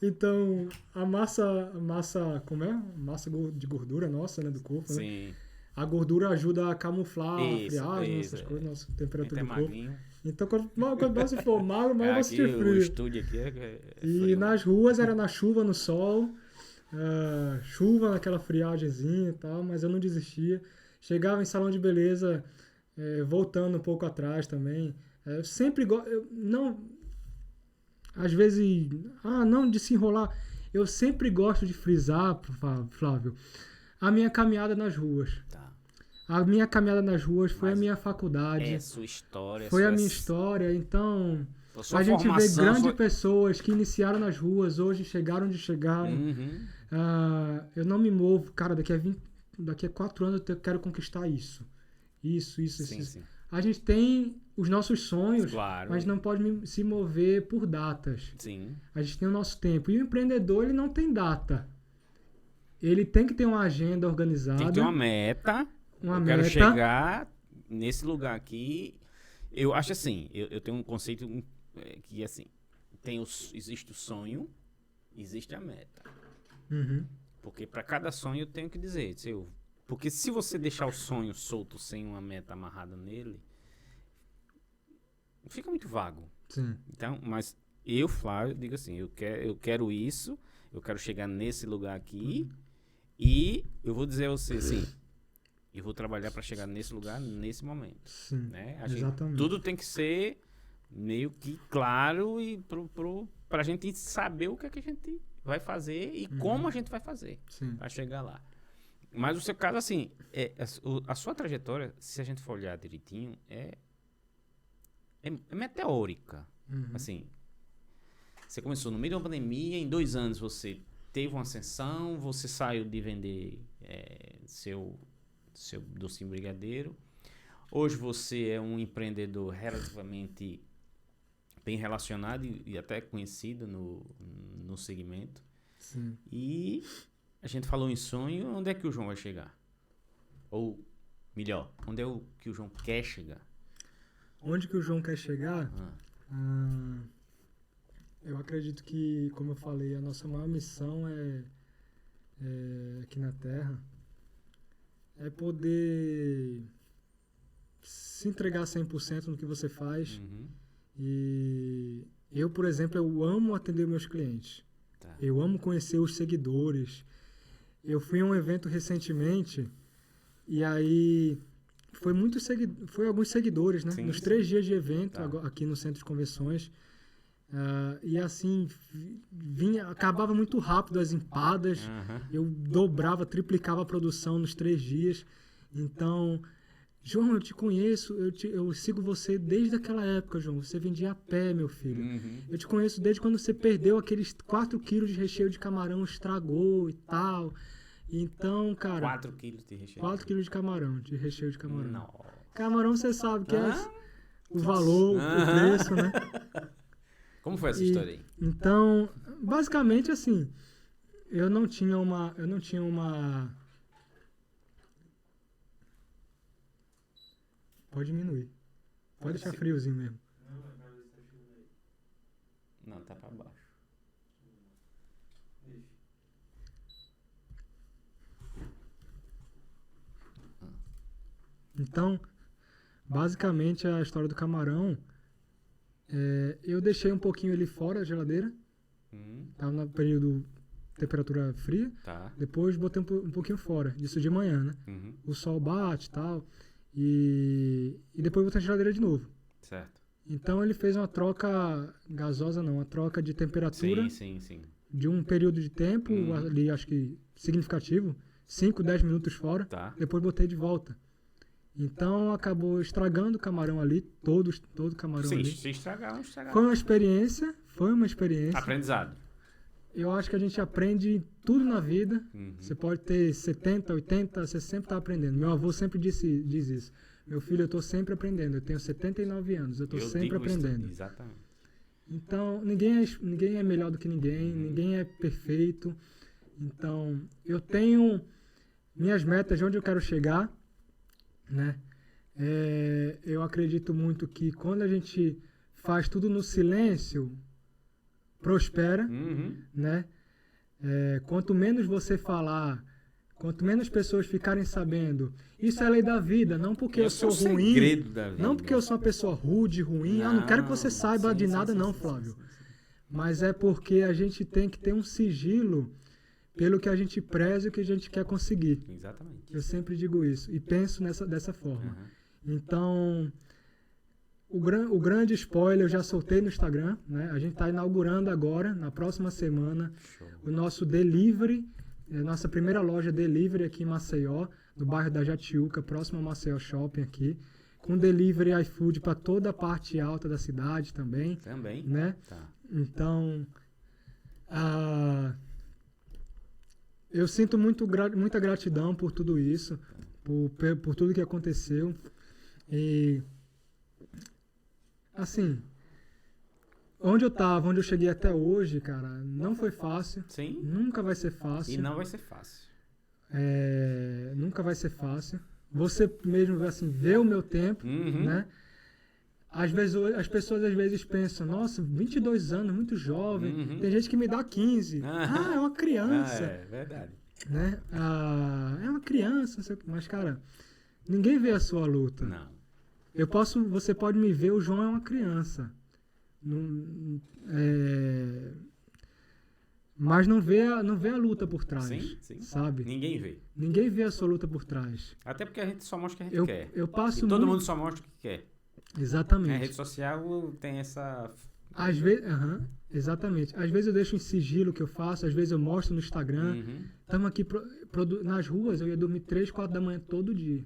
Então, a massa, como é? Massa de gordura nossa, né, do corpo, né? Sim. A gordura ajuda a camuflar a Isso, friagem, essas coisas, nossa temperatura do corpo. Magrinho. Então, quanto mais você for magro, mais você Aqui, sentir frio. o estúdio aqui é E frio. nas ruas era na chuva, no sol, chuva naquela friagemzinha e tal, mas eu não desistia. Chegava em salão de beleza, voltando um pouco atrás também. Eu sempre gosto, não, às vezes, não de se enrolar. Eu sempre gosto de frisar, Flávio, a minha caminhada nas ruas. Tá. A minha caminhada nas ruas foi a minha faculdade. É sua história. Foi a minha história, então... A gente vê grandes pessoas que iniciaram nas ruas, hoje chegaram onde chegaram. Uhum. Eu não me movo, cara, daqui a 4 anos eu quero conquistar isso. Isso. Sim. A gente tem os nossos sonhos, claro, mas não pode se mover por datas. Sim. A gente tem o nosso tempo. E o empreendedor, ele não tem data. Ele tem que ter uma agenda organizada. Tem que ter uma meta. Quero chegar nesse lugar aqui. Eu acho assim, eu tenho um conceito que assim, existe o sonho, existe a meta. Uhum. Porque para cada sonho eu tenho que dizer, porque se você deixar o sonho solto sem uma meta amarrada nele, fica muito vago. Sim. Então, mas eu, Flávio, digo assim, eu quero isso, eu quero chegar nesse lugar aqui e eu vou dizer a você assim, eu vou trabalhar para chegar nesse lugar nesse momento. Sim, né? exatamente. Tudo tem que ser meio que claro e pra gente saber o que é que a gente vai fazer e como a gente vai fazer para chegar lá. Mas o seu caso, assim, a sua trajetória, se a gente for olhar direitinho, é meteórica. Uhum. Assim, você começou no meio de uma pandemia, em 2 anos você teve uma ascensão, você saiu de vender seu docinho brigadeiro. Hoje você é um empreendedor relativamente bem relacionado e até conhecido no segmento. Sim. E a gente falou em sonho, onde é que o João vai chegar? Ou, melhor, onde é que o João quer chegar? Onde que o João quer chegar? Eu acredito que, como eu falei, a nossa maior missão aqui na Terra é poder se entregar 100% no que você faz. Uhum. E eu, por exemplo, eu amo atender meus clientes. Tá. Eu amo conhecer os seguidores. Eu fui a um evento recentemente e aí foi alguns seguidores, né? Sim, nos sim. 3 dias de evento, Tá. aqui no Centro de Convenções. E assim, acabava muito rápido as empadas. Uhum. Eu dobrava, triplicava a produção nos 3 dias. Então, João, eu te conheço, eu sigo você desde aquela época, João. Você vendia a pé, meu filho. Uhum. Eu te conheço desde quando você perdeu aqueles 4 quilos de recheio de camarão, estragou e tal. Então, cara... 4 quilos de recheio. 4 quilos de camarão, de recheio de camarão. Não. Camarão, você sabe que é o valor, o preço, né? Como foi essa história aí? Então, basicamente assim, eu não tinha uma... Pode diminuir. Pode deixar friozinho mesmo. Não, tá pra baixo. Então, basicamente a história do camarão, eu deixei um pouquinho ele fora da geladeira. Tava no período temperatura fria. Tá. Depois botei um pouquinho fora, isso de manhã, né? Uhum. O sol bate e tal. E depois botei na geladeira de novo. Certo. Então ele fez uma troca gasosa, não, uma troca de temperatura Sim. de um período de tempo, ali acho que significativo, 5, 10 minutos fora. Tá. Depois botei de volta. Então acabou estragando o camarão ali, todo o camarão ali. Se estragar. Foi uma experiência. Aprendizado. Eu acho que a gente aprende tudo na vida. Uhum. Você pode ter 70, 80, você sempre está aprendendo. Meu avô sempre diz isso. Meu filho, eu estou sempre aprendendo. Eu tenho 79 anos, eu estou sempre aprendendo. Isso, exatamente. Então, ninguém é melhor do que ninguém, ninguém é perfeito. Então, eu tenho minhas metas de onde eu quero chegar, né? Eu acredito muito que quando a gente faz tudo no silêncio, prospera, né? Quanto menos você falar, quanto menos pessoas ficarem sabendo, isso é a lei da vida, não porque eu sou ruim, não porque eu sou uma pessoa rude, ruim, não quero que você saiba de nada não, Flávio. Mas é porque a gente tem que ter um sigilo pelo que a gente preza e o que a gente quer conseguir. Exatamente. Eu sempre digo isso e penso dessa forma. Então, o grande spoiler eu já soltei no Instagram, né? A gente está inaugurando agora, na próxima semana, o nosso delivery, nossa primeira loja delivery aqui em Maceió, no bairro da Jatiuca, próximo ao Maceió Shopping aqui, com delivery iFood para toda a parte alta da cidade também. Também? Né? Tá. Então, eu sinto muita gratidão por tudo isso, por tudo que aconteceu. E, assim, onde eu tava, onde eu cheguei até hoje, cara, não foi fácil. Sim. Nunca vai ser fácil. E não vai ser fácil. Nunca vai ser fácil. Você mesmo, assim, vê o meu tempo, né? Às vezes, as pessoas às vezes pensam, nossa, 22 anos, muito jovem. Tem gente que me dá 15. É uma criança. É verdade. Né? É uma criança, não sei o que. Mas, cara, ninguém vê a sua luta. Não. Você pode me ver, o João é uma criança. Mas não vê a luta por trás. Sim. Sabe? Ninguém vê. Ninguém vê a sua luta por trás. Até porque a gente só mostra o que a gente quer. Eu passo todo mundo só mostra o que quer. Exatamente. A rede social tem essa... Às vezes, exatamente. Às vezes eu deixo em sigilo o que eu faço, às vezes eu mostro no Instagram. Estamos aqui nas ruas, eu ia dormir 3, 4 da manhã todo dia.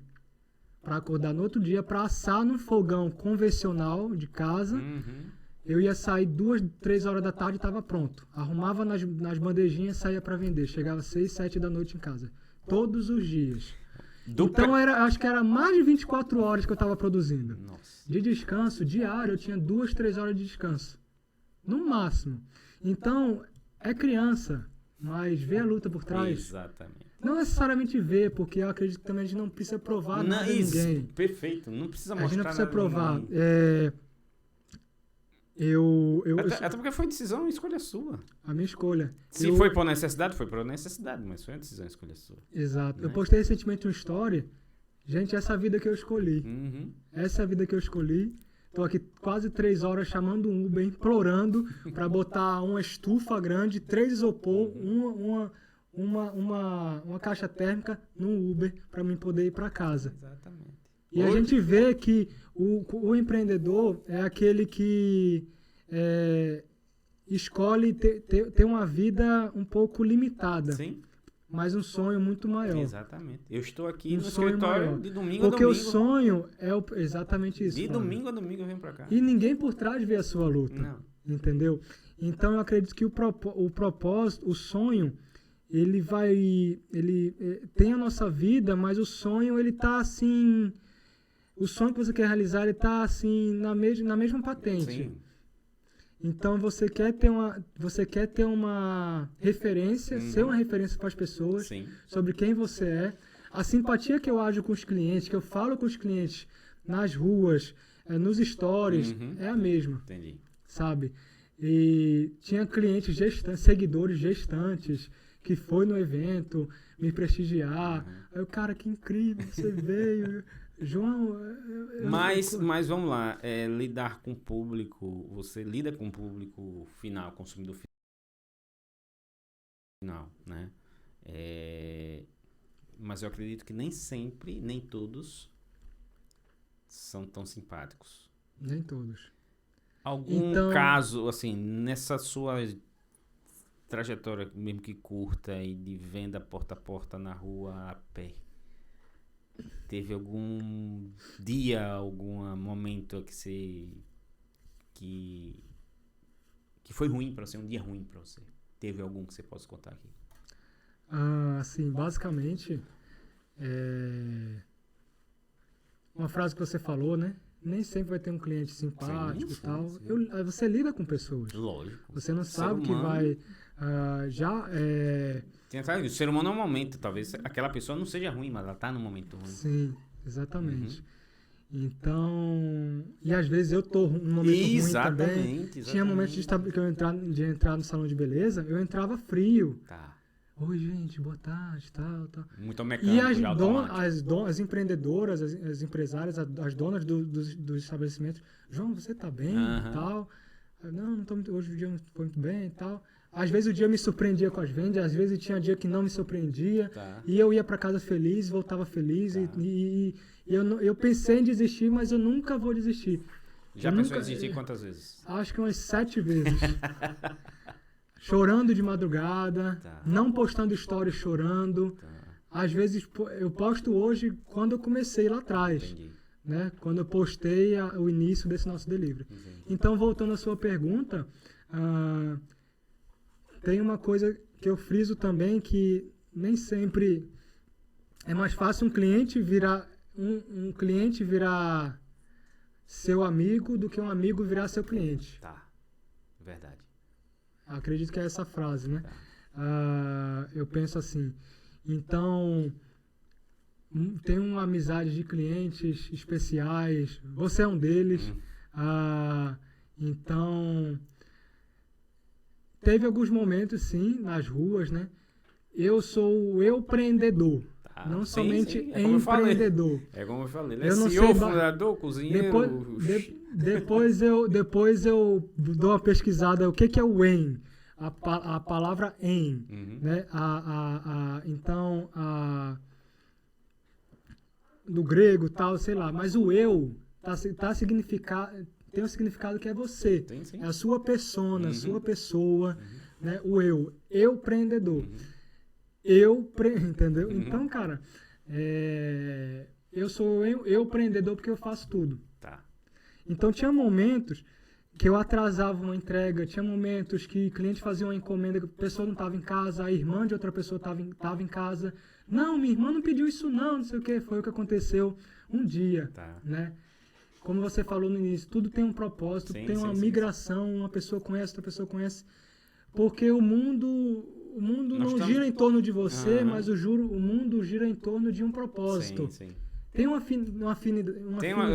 Para acordar no outro dia, para assar num fogão convencional de casa. Eu ia sair 2, 3 horas da tarde e estava pronto. Arrumava nas bandejinhas, saía para vender. Chegava 6, 7 da noite em casa. Todos os dias. Então, acho que era mais de 24 horas que eu estava produzindo. Nossa. De descanso, diário, eu tinha 2, 3 horas de descanso. No máximo. Então, é criança, mas vê a luta por trás. Exatamente. Não necessariamente vê, porque eu acredito que também a gente não precisa provar nada a ninguém. Perfeito, não precisa mostrar. A gente não precisa nada provar. Até porque foi decisão e escolha sua. A minha escolha. Se foi por necessidade, foi por necessidade, mas foi uma decisão e escolha sua. Exato. Né? Eu postei recentemente uma story. Gente, essa é a vida que eu escolhi. Essa é a vida que eu escolhi. Tô aqui quase 3 horas chamando um Uber, implorando para botar uma estufa grande, 3 isopor, uma caixa térmica no Uber para mim poder ir para casa. Exatamente. E a gente vê que o empreendedor é aquele que escolhe ter uma vida um pouco limitada. Sim. Mas um sonho muito maior. Exatamente. Eu estou aqui no escritório maior. De domingo a domingo. Porque o sonho é exatamente isso. De domingo a domingo eu venho para cá. E ninguém por trás vê a sua luta. Não. Entendeu? Então eu acredito que o propósito, o sonho, ele tem a nossa vida, mas o sonho, ele tá assim... O sonho que você quer realizar, ele tá assim, na mesma patente. Sim. Então você quer ter uma referência, ser uma referência para as pessoas. Sim. Sobre quem você é. A simpatia que eu ajo com os clientes, que eu falo com os clientes nas ruas, nos stories, é a mesma. Entendi. Sabe? E tinha clientes seguidores gestantes, que foi no evento me prestigiar. Aí o cara, que incrível, você veio... João... Mas vamos lá, lidar com o público, você lida com o público final, consumidor final, né? Mas eu acredito que nem sempre, nem todos são tão simpáticos. Nem todos. Algum caso, assim, nessa sua trajetória, mesmo que curta, e de venda porta a porta na rua a pé, teve algum dia, algum momento que foi ruim para você, um dia ruim para você? Teve algum que você possa contar aqui? Assim, basicamente, uma frase que você falou, né? Nem sempre vai ter um cliente simpático e tal. Sim. Você lida com pessoas. Lógico. Você não sabe que vai... O ser humano é um momento, talvez aquela pessoa não seja ruim, mas ela está no momento ruim. Sim, exatamente. Então, e às vezes eu tô num momento ruim também. Tinha momentos que eu entrar no salão de beleza, eu entrava frio. Tá. Oi, gente, boa tarde, tal. Muito mecânico. E as empreendedoras, as empresárias, as donas dos estabelecimentos, João, você tá bem e tal? Não tô muito, hoje o dia não foi muito bem e tal. Às vezes o dia me surpreendia com as vendas, às vezes tinha dia que não me surpreendia. Tá. E eu ia para casa feliz, voltava feliz. Tá. E eu pensei em desistir, mas eu nunca vou desistir. Já pensou em desistir quantas vezes? Acho que umas 7 vezes. Chorando de madrugada, tá. Não postando stories chorando. Tá. Às vezes eu posto hoje quando eu comecei lá atrás. Entendi. Né? Quando eu postei o início desse nosso delivery. Entendi. Então, voltando à sua pergunta, tem uma coisa que eu friso também, que nem sempre é mais fácil um cliente virar seu amigo do que um amigo virar seu cliente. Tá, verdade. Acredito que é essa frase, né? Eu penso assim. Então, tem uma amizade de clientes especiais. Você é um deles. Então, teve alguns momentos, sim, nas ruas, né? Eu sou o empreendedor. Não somente empreendedor. É como eu falei. Ele é CEO, fundador, cozinheiro. Depois eu dou uma pesquisada. O que é o em? A palavra em. Né? Então, do grego, tal, sei lá. Mas o eu tem um significado que é você. Sim. É a sua persona, a sua pessoa. Né? O eu. Eu empreendedor. Entendeu? Então, cara, eu sou eu empreendedor porque eu faço tudo. Tá. Então, tinha momentos que eu atrasava uma entrega, tinha momentos que o cliente fazia uma encomenda que a pessoa não estava em casa, a irmã de outra pessoa estava em casa. Não, minha irmã não pediu isso não sei o que. Foi o que aconteceu um dia, tá. Né? Como você falou no início, tudo tem um propósito, tem uma migração, uma pessoa conhece, outra pessoa conhece. Porque o mundo não gira em torno de você, mas o mundo gira em torno de um propósito. Sim. Tem uma afinidade.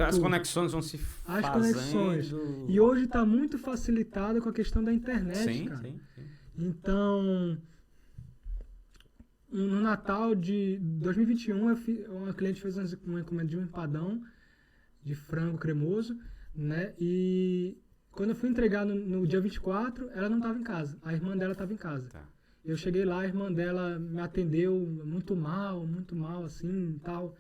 As conexões vão se fazendo. As conexões. E hoje está muito facilitado com a questão da internet, cara. Sim. Então, no Natal de 2021, uma cliente fez uma encomenda de um empadão de frango cremoso, né? E quando eu fui entregar no dia 24, ela não estava em casa. A irmã dela estava em casa. Tá. Eu cheguei lá, a irmã dela me atendeu muito mal, assim, tal.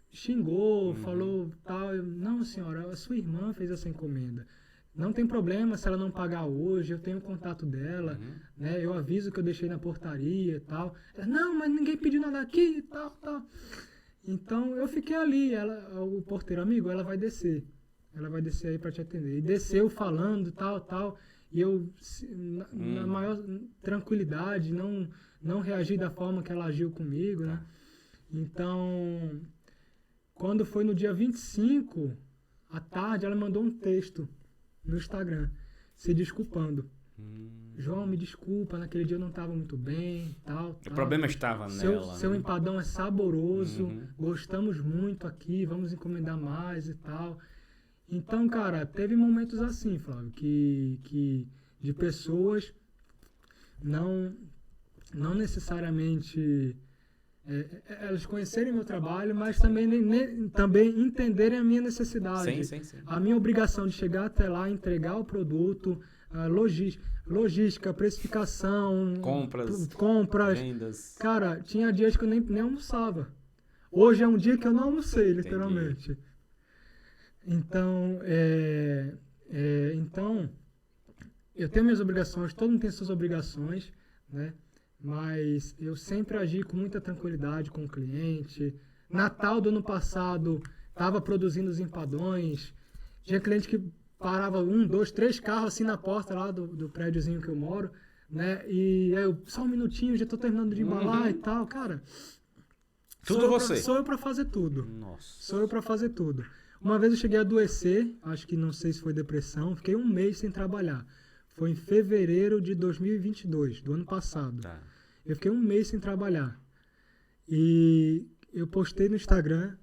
Xingou, falou, tal. Não, senhora, a sua irmã fez essa encomenda. Não tem problema se ela não pagar hoje, eu tenho o contato dela, né? Eu aviso que eu deixei na portaria e tal. Ela, não, mas ninguém pediu nada aqui e tal. Então, eu fiquei ali. O porteiro, amigo, ela vai descer. Ela vai descer aí para te atender. E desceu falando, tal. E eu, na maior tranquilidade, não reagi da forma que ela agiu comigo, né? Então, quando foi no dia 25, à tarde, ela mandou um texto no Instagram, se desculpando. João, me desculpa, naquele dia eu não estava muito bem, tal. O problema estava nela. Seu empadão é saboroso, gostamos muito aqui, vamos encomendar mais e tal. Então, cara, teve momentos assim, Flávio, que de pessoas não necessariamente elas conhecerem meu trabalho, mas também entenderem a minha necessidade. Sim. A minha obrigação de chegar até lá, entregar o produto, logística, precificação, compras, vendas. Cara, tinha dias que eu nem almoçava. Hoje é um dia que eu não almocei, literalmente. Entendi. Então, eu tenho minhas obrigações, todo mundo tem suas obrigações, né? Mas eu sempre agi com muita tranquilidade com o cliente. Natal do ano passado, estava produzindo os empadões. Tinha cliente que parava 1, 2, 3 carros assim na porta lá do prédiozinho que eu moro, né? E eu, só um minutinho, já estou terminando de embalar e tal, cara. Sou eu para fazer tudo. Nossa. Sou eu para fazer tudo. Uma vez eu cheguei a adoecer, acho que não sei se foi depressão, fiquei 1 mês sem trabalhar. Foi em fevereiro de 2022, do ano passado. Tá. Eu fiquei 1 mês sem trabalhar. E eu postei no Instagram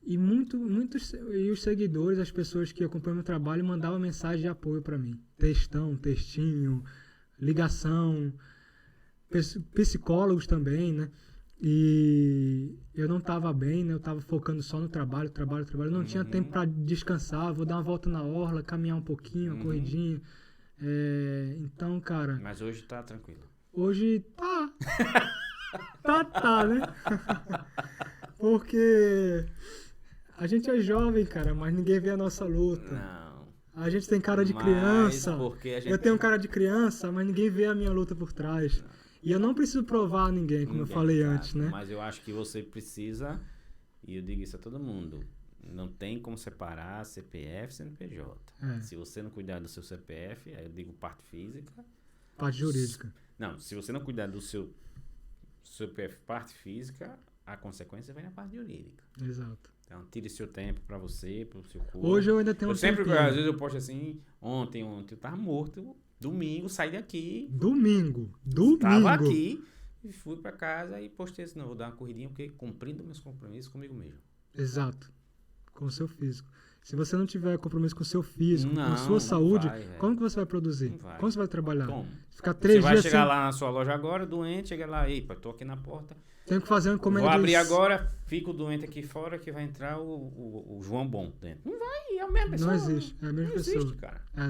E e os seguidores, as pessoas que acompanham meu trabalho, mandavam mensagem de apoio para mim. Textinho, ligação, psicólogos também, né? E eu não estava bem, né? Eu estava focando só no trabalho. Não tinha tempo para descansar, vou dar uma volta na orla, caminhar um pouquinho, uma corridinha. Então, cara... Mas hoje tá tranquilo. Hoje tá, né? Porque a gente é jovem, cara, mas ninguém vê a nossa luta. Não. A gente tem cara de criança. Eu tenho cara de criança, mas ninguém vê a minha luta por trás. Não. E eu não preciso provar a ninguém, como eu falei antes, né? Mas eu acho que você precisa, e eu digo isso a todo mundo, não tem como separar CPF e CNPJ. Se você não cuidar do seu CPF, aí eu digo parte física. Parte jurídica. Não, se você não cuidar do seu CPF parte física, a consequência vem na parte jurídica. Exato. Então, tire seu tempo pra você, pro seu corpo. Hoje eu ainda tenho um tempinho. Às vezes eu posto assim, ontem eu tava morto, domingo, saí daqui. Domingo. Tava aqui e fui pra casa e postei assim, não, vou dar uma corridinha, porque cumprindo meus compromissos comigo mesmo. Exato. Com o seu físico. Se você não tiver compromisso com o seu físico, com a sua saúde, como que você vai produzir? Como você vai trabalhar? Como? Ficar 3 dias Você vai chegar lá na sua loja agora, doente, chega lá, epa, tô aqui na porta. Tenho que fazer uma encomenda. Vou abrir agora, fica o doente aqui fora que vai entrar o João Bom dentro. Não vai, é a mesma pessoa. Não existe, é a mesma pessoa. Existe, cara. É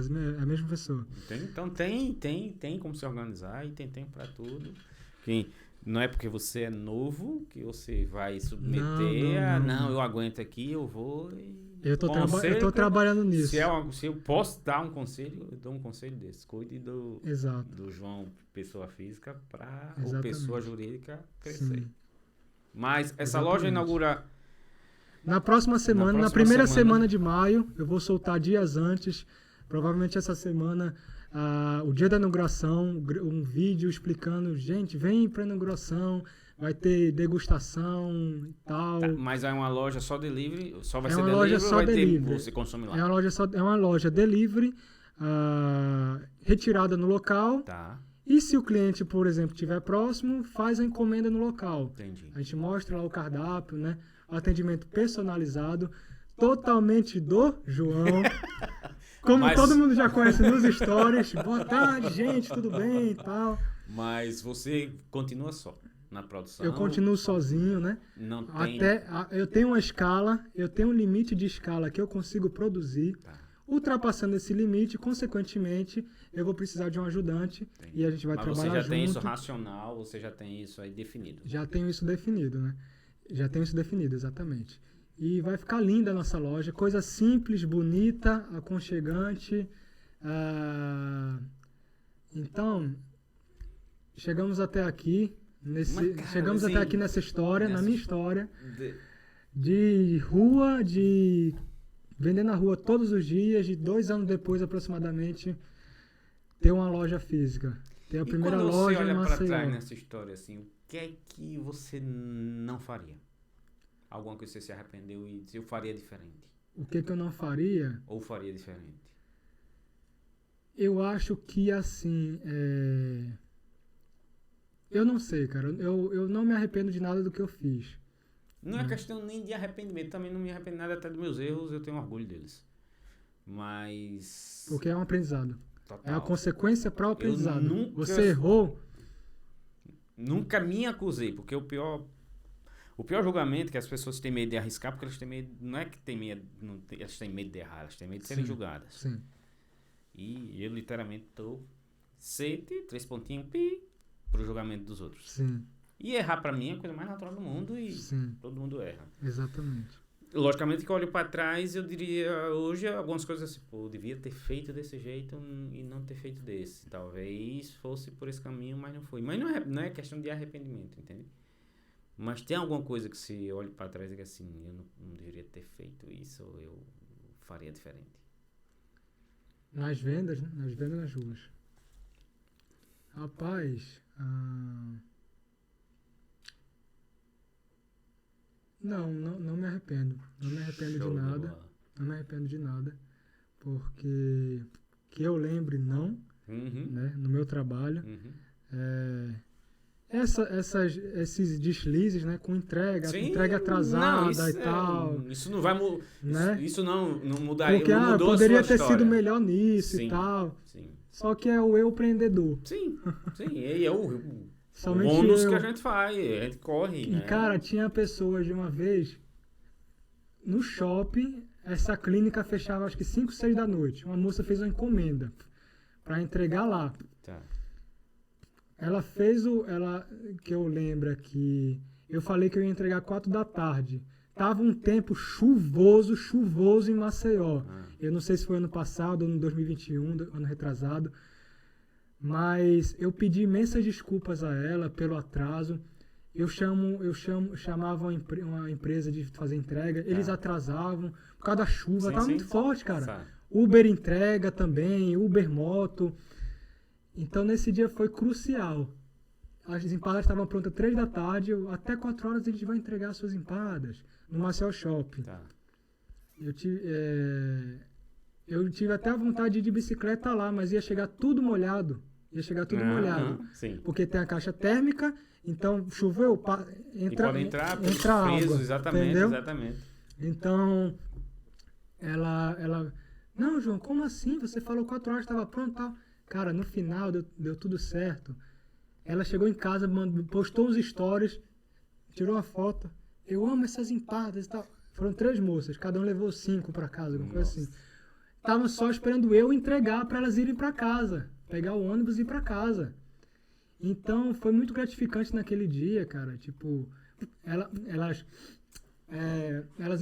a mesma pessoa. Entende? Então tem como se organizar e tem tempo pra tudo. Não é porque você é novo que você vai submeter não, eu aguento aqui, eu vou eu tô trabalhando nisso. Se eu posso dar um conselho, eu dou um conselho desse. Cuide do João, pessoa física, ou pessoa jurídica crescer. Sim. Mas essa loja inaugura... Na próxima semana, na primeira semana de maio, eu vou soltar dias antes, provavelmente essa semana... o dia da inauguração, um vídeo explicando, gente, vem para a inauguração, vai ter degustação e tal. Tá, mas é uma loja só delivery? Só vai ser delivery ou vai ter você consome lá? É uma loja delivery, retirada no local. Tá. E se o cliente, por exemplo, estiver próximo, faz a encomenda no local. Entendi. A gente mostra lá o cardápio, né? O atendimento personalizado, totalmente do João. Como todo mundo já conhece nos stories. Boa tarde, gente, tudo bem e tal. Mas você continua só na produção? Eu continuo sozinho, né? Não tem... Eu tenho uma escala, eu tenho um limite de escala que eu consigo produzir. Tá. Ultrapassando esse limite, consequentemente, eu vou precisar de um ajudante. Entendi. E a gente vai trabalhar junto. Mas você já tem isso racional, você já tem isso aí definido? Já tenho isso definido, né? Já tenho isso definido, exatamente. E vai ficar linda a nossa loja. Coisa simples, bonita, aconchegante. Então, chegamos até aqui. Até aqui nessa história, na minha história. De rua, de vender na rua todos os dias, de 2 anos depois aproximadamente, ter uma loja física. Ter a primeira loja em Maceió. Quando você olha para trás nessa história, assim, o que é que você não faria? Alguma coisa que você se arrependeu e disse, eu faria diferente? O que eu não faria? Ou faria diferente? Eu acho que, assim, eu não sei, cara. Eu não me arrependo de nada do que eu fiz. Não é questão nem de arrependimento. Também não me arrependo nada até dos meus erros. Eu tenho orgulho deles. Mas... Porque é um aprendizado. Total. É a consequência para o aprendizado. Você errou. Nunca me acusei. Porque o pior julgamento que as pessoas têm medo de arriscar, porque elas têm medo... Não é que têm medo... elas têm medo de errar. Elas têm medo de serem julgadas. Sim. E eu literalmente tô... 3 pontinhos, pi... pro julgamento dos outros. Sim. E errar pra mim é a coisa mais natural do mundo e todo mundo erra. Exatamente. Logicamente que eu olho pra trás, eu diria hoje algumas coisas assim, pô, eu devia ter feito desse jeito e não ter feito desse. Talvez fosse por esse caminho, mas não foi. Mas não é questão de arrependimento, entende? Mas tem alguma coisa que se eu olho pra trás e digo assim, eu não deveria ter feito isso, eu faria diferente. Nas vendas, né? Nas vendas nas ruas. Rapaz... Não me arrependo. Não me arrependo de nada. Não me arrependo de nada. Porque que eu lembre, não. Né? No meu trabalho. esses deslizes, né, com entrega atrasada e tal. Isso não vai né? Isso não mudaria. Porque não mudou poderia a sua ter história. sido melhor nisso Sim, e tal. Sim. Só que é o eu empreendedor. Sim. E é o Somente ônus que a gente faz, a gente corre. E, né? cara, tinha pessoas de uma vez no shopping, essa clínica fechava acho que 5, 6 da noite. Uma moça fez uma encomenda para entregar lá. Tá. Ela fez que eu lembro que eu falei que eu ia entregar 4 da tarde. Tava um tempo chuvoso em Maceió. Eu não sei se foi ano passado ou no 2021, ano retrasado. Mas eu pedi imensas desculpas a ela pelo atraso. Eu chamava uma empresa de fazer entrega. Eles atrasavam por causa da chuva. Tava muito forte, cara. Sabe. Uber entrega também, Uber moto. Então, nesse dia foi crucial. As empadas estavam prontas 3 da tarde. Até 4 horas a gente vai entregar as suas empadas no Marcel Shopping. Tá. Eu tive até a vontade de ir de bicicleta lá, mas ia chegar tudo molhado. Sim. Porque tem a caixa térmica, então choveu, entra água. Exatamente, entendeu? Exatamente. Então, ela... Não, João, como assim? Você falou 4 horas, estava pronto e tal. Cara, no final deu tudo certo. Ela chegou em casa, postou uns stories, tirou a foto. Eu amo essas empadas e tal. Foram 3 moças, cada um levou 5 para casa, alguma coisa assim. Estavam só esperando eu entregar para elas irem para casa. Pegar o ônibus e ir para casa. Então, foi muito gratificante naquele dia, cara. Tipo, elas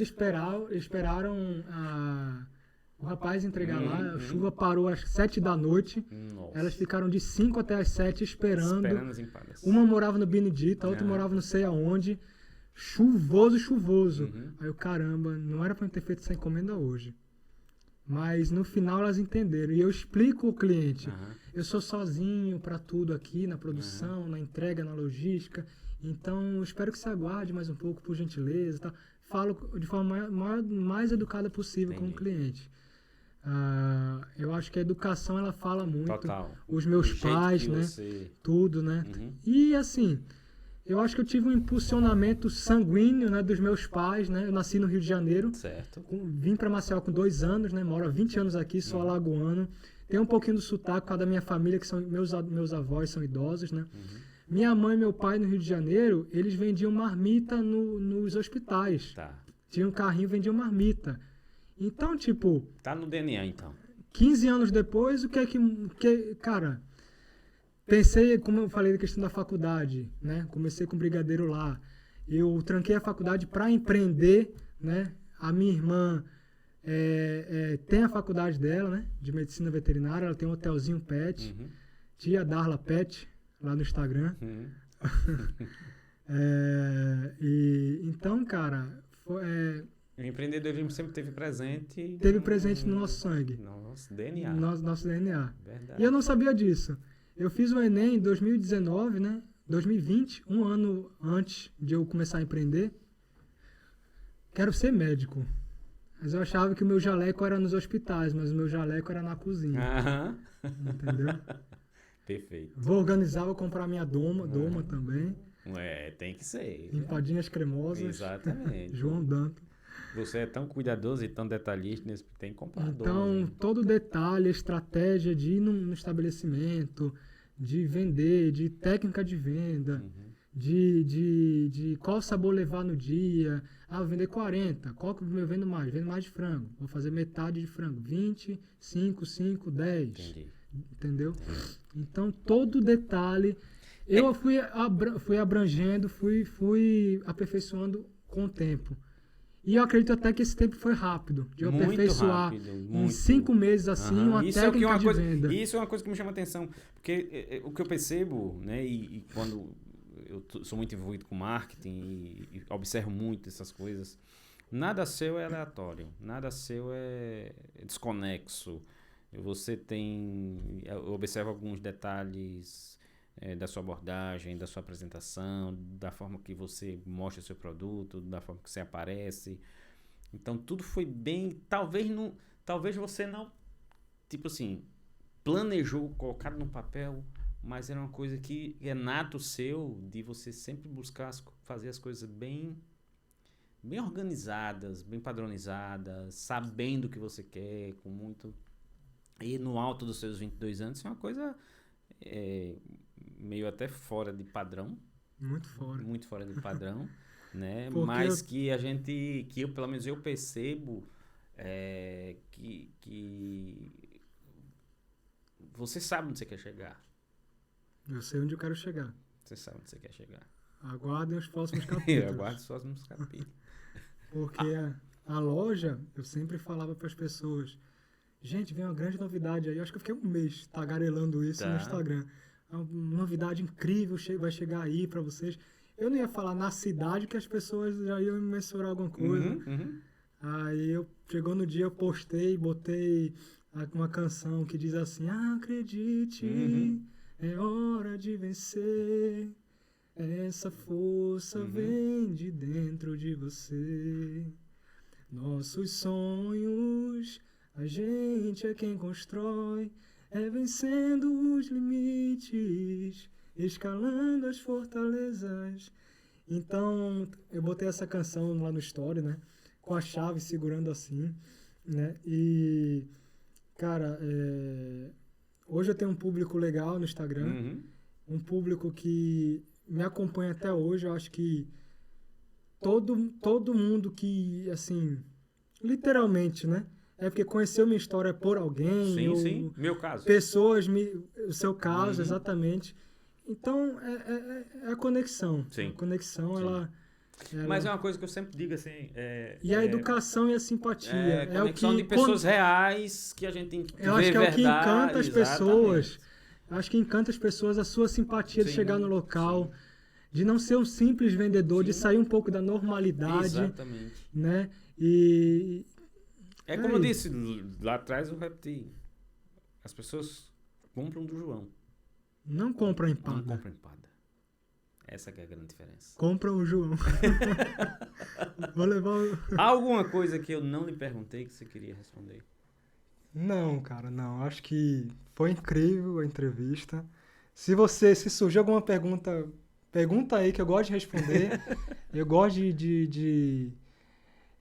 esperaram o rapaz entregar lá. A chuva parou às 7 da noite. Nossa. Elas ficaram de 5 até as 7 esperando as empadas. Uma morava no Benedito, a outra morava não sei aonde. Chuvoso. Aí eu, caramba, não era para eu ter feito essa encomenda hoje. Mas no final elas entenderam. E eu explico ao cliente. Eu sou sozinho para tudo aqui, na produção, na entrega, na logística. Então, eu espero que você aguarde mais um pouco, por gentileza. Tá? Falo de forma mais educada possível com o cliente. Eu acho que a educação, ela fala muito. Total. Os meus pais, né? Tudo, né? E assim... Eu acho que eu tive um impulsionamento sanguíneo, né, dos meus pais, né? Eu nasci no Rio de Janeiro. Certo. Vim para Maceió com 2 anos, né? Moro há 20 anos aqui, sou alagoano. Tenho um pouquinho do sotaque por causa da minha família, que são meus avós são idosos, né? Minha mãe e meu pai no Rio de Janeiro, eles vendiam marmita nos hospitais. Tá. Tinha um carrinho, vendiam marmita. Então, tipo... Tá no DNA, então. 15 anos depois, o que cara... Pensei, como eu falei, da questão da faculdade, né? Comecei com brigadeiro lá. Eu tranquei a faculdade para empreender, né? A minha irmã tem a faculdade dela, né? De medicina veterinária. Ela tem um hotelzinho pet. Tia Darla Pet, lá no Instagram. Então, cara... O empreendedorismo sempre teve presente. Teve presente no nosso sangue. No nosso DNA. Nosso DNA. Verdade. E eu não sabia disso. Eu fiz o Enem em 2019, né? 2020, um ano antes de eu começar a empreender. Quero ser médico. Mas eu achava que o meu jaleco era nos hospitais, mas o meu jaleco era na cozinha. Entendeu? Perfeito. Vou organizar, vou comprar minha doma também. Tem que ser. Empadinhas cremosas. Exatamente. João Danto. Você é tão cuidadoso e tão detalhista, tem que comprar Então, todo detalhe, estratégia de ir no estabelecimento, de vender, de técnica de venda, de qual sabor levar no dia. Vou vender 40. Qual que eu vendo mais? Vendo mais de frango. Vou fazer metade de frango. 20, 5, 10. Entendi. Entendeu? Então, todo detalhe... Eu fui abrangendo, fui aperfeiçoando com o tempo. E eu acredito até que esse tempo foi rápido, de eu aperfeiçoar em 5 meses assim, uma técnica de venda. Isso é uma coisa que me chama a atenção, porque o que eu percebo, né, e quando eu sou muito envolvido com marketing e observo muito essas coisas, nada seu é aleatório, nada seu é desconexo. Eu observo alguns detalhes da sua abordagem, da sua apresentação, da forma que você mostra o seu produto, da forma que você aparece. Então, tudo foi bem... Talvez você não, tipo assim, planejou, colocado no papel, mas era uma coisa que é nato seu, de você sempre buscar fazer as coisas bem organizadas, bem padronizadas, sabendo o que você quer, com muito... E no alto dos seus 22 anos, é uma coisa meio até fora de padrão. Muito fora. Muito fora de padrão, né? Mas que eu, pelo menos eu percebo que você sabe onde você quer chegar. Eu sei onde eu quero chegar. Você sabe onde você quer chegar. Aguardem os próximos capítulos. Aguardem os próximos capítulos. Porque a loja, eu sempre falava para as pessoas, gente, vem uma grande novidade aí. Eu acho que eu fiquei um mês tagarelando isso no Instagram. Uma novidade incrível vai chegar aí para vocês. Eu não ia falar na cidade que as pessoas já iam mensurar alguma coisa. Aí chegou no dia, eu postei, botei uma canção que diz assim, acredite, é hora de vencer. Essa força vem de dentro de você. Nossos sonhos, a gente é quem constrói. É vencendo os limites, escalando as fortalezas. Então, eu botei essa canção lá no story, né? Com a chave segurando assim, né? E, cara, hoje eu tenho um público legal no Instagram. Um público que me acompanha até hoje. Eu acho que todo mundo que, assim, literalmente, né? É porque conheceu minha história por alguém. Sim. Meu caso. Pessoas, o seu caso, exatamente. Então, é a conexão. Sim. A conexão, ela... Mas é uma coisa que eu sempre digo, assim... E a educação e a simpatia. A conexão de pessoas reais que a gente tem que ver. Eu acho que é o que encanta as pessoas. Eu acho que encanta as pessoas a sua simpatia de chegar no local, de não ser um simples vendedor, de sair um pouco da normalidade. Exatamente. Né? E... como eu disse lá atrás, eu repeti. As pessoas compram do João. Não compram empada. Não compram empada. Essa que é a grande diferença. Compram o João. Vou levar Há alguma coisa que eu não lhe perguntei que você queria responder? Não, cara, não. Acho que foi incrível a entrevista. Se surgir alguma pergunta aí que eu gosto de responder. Eu gosto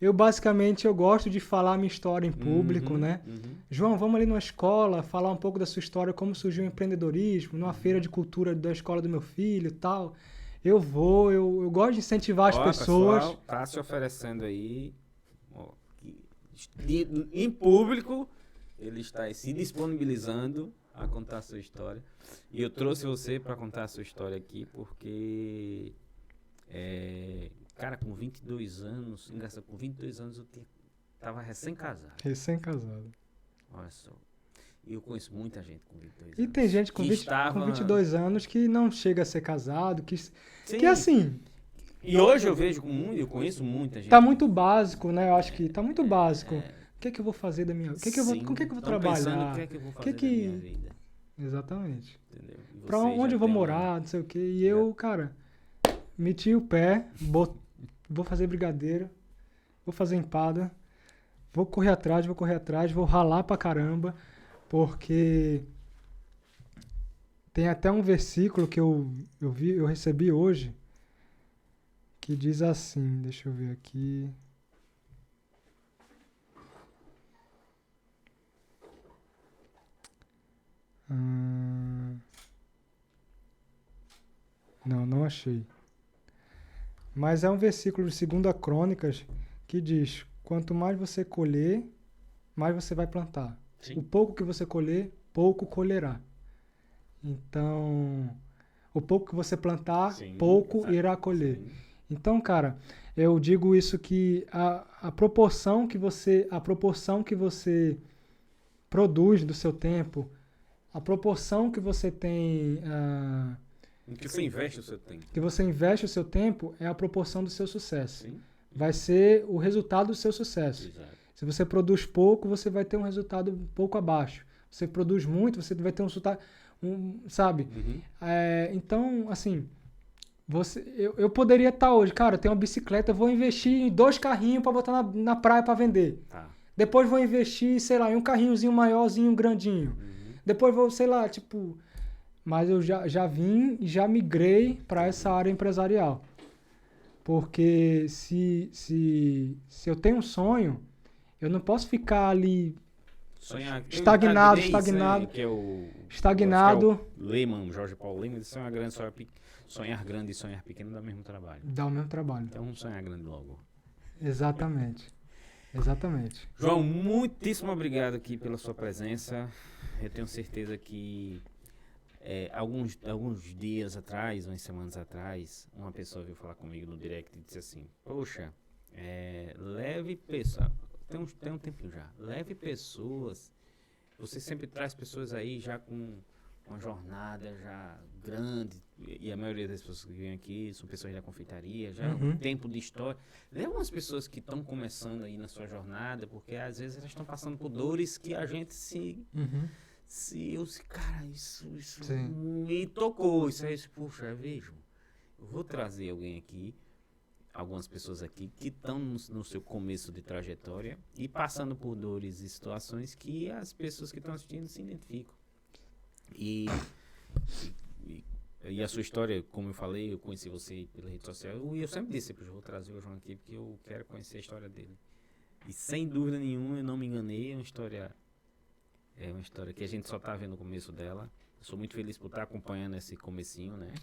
Eu gosto de falar a minha história em público, né? João, vamos ali numa escola, falar um pouco da sua história, como surgiu o empreendedorismo, numa feira de cultura da escola do meu filho e tal. Eu gosto de incentivar as pessoas. Pessoal, tá se oferecendo aí, em público, ele está se disponibilizando a contar a sua história. E eu trouxe você para contar a sua história aqui, porque... Cara, com 22 anos, engraçado, com 22 anos eu tava recém-casado. Recém-casado. Olha só. E eu conheço muita gente com 22 anos. E tem gente com 22 anos que não chega a ser casado, que assim... E hoje eu conheço muita gente. Tá muito básico, né? Eu acho que tá muito básico. O que é que eu vou fazer da minha vida? Com o que é que eu vou trabalhar? O que é que eu vou fazer da minha vida? Exatamente. Entendeu? Pra onde eu vou morar, não sei o quê. E eu, cara, meti o pé, vou fazer brigadeiro, vou fazer empada, vou correr atrás, vou ralar pra caramba, porque tem até um versículo que eu recebi hoje, que diz assim, deixa eu ver aqui. Não achei. Mas é um versículo de 2 Crônicas que diz, quanto mais você colher, mais você vai plantar. Sim. O pouco que você colher, pouco colherá. Então, o pouco que você plantar, pouco irá colher. Sim. Então, cara, eu digo isso que a proporção que você produz do seu tempo, a proporção que você tem... que você investe o seu tempo. Que você investe o seu tempo é a proporção do seu sucesso. Sim. Vai ser o resultado do seu sucesso. Exato. Se você produz pouco, você vai ter um resultado um pouco abaixo. Você produz muito, você vai ter um resultado... sabe? Então, assim... Eu poderia estar hoje... Cara, eu tenho uma bicicleta, eu vou investir em 2 carrinhos para botar na praia para vender. Tá. Depois vou investir, sei lá, em um carrinhozinho maiorzinho, grandinho. Depois vou, sei lá, tipo... mas eu já vim e já migrei para essa área empresarial. Porque se eu tenho um sonho, eu não posso ficar ali estagnado. Que é o Lehman, Jorge Paulo Lehman, isso é uma grande sonhar grande e sonhar pequeno dá o mesmo trabalho. Dá o mesmo trabalho. Então vamos sonhar grande logo. Exatamente. João, muitíssimo obrigado aqui pela sua presença. Eu tenho certeza que alguns dias atrás, umas semanas atrás, uma pessoa veio falar comigo no direct e disse assim: poxa, leve pessoas, tem um tempinho já, leve pessoas, você sempre traz pessoas aí já com uma jornada já grande, e a maioria das pessoas que vêm aqui são pessoas da confeitaria, já um tempo de história. Leva umas pessoas que estão começando aí na sua jornada, porque às vezes elas estão passando por dores que a gente cara, isso me tocou, isso aí, puxa, vejo, eu vou trazer alguém aqui, algumas pessoas aqui que estão no seu começo de trajetória e passando por dores e situações que as pessoas que estão assistindo se identificam. E a sua história, como eu falei, eu conheci você pela rede social, e eu sempre disse, eu vou trazer o João aqui porque eu quero conhecer a história dele. E sem dúvida nenhuma, eu não me enganei, é uma história que a gente só tá vendo o começo dela. Eu sou muito feliz por estar acompanhando esse comecinho, né?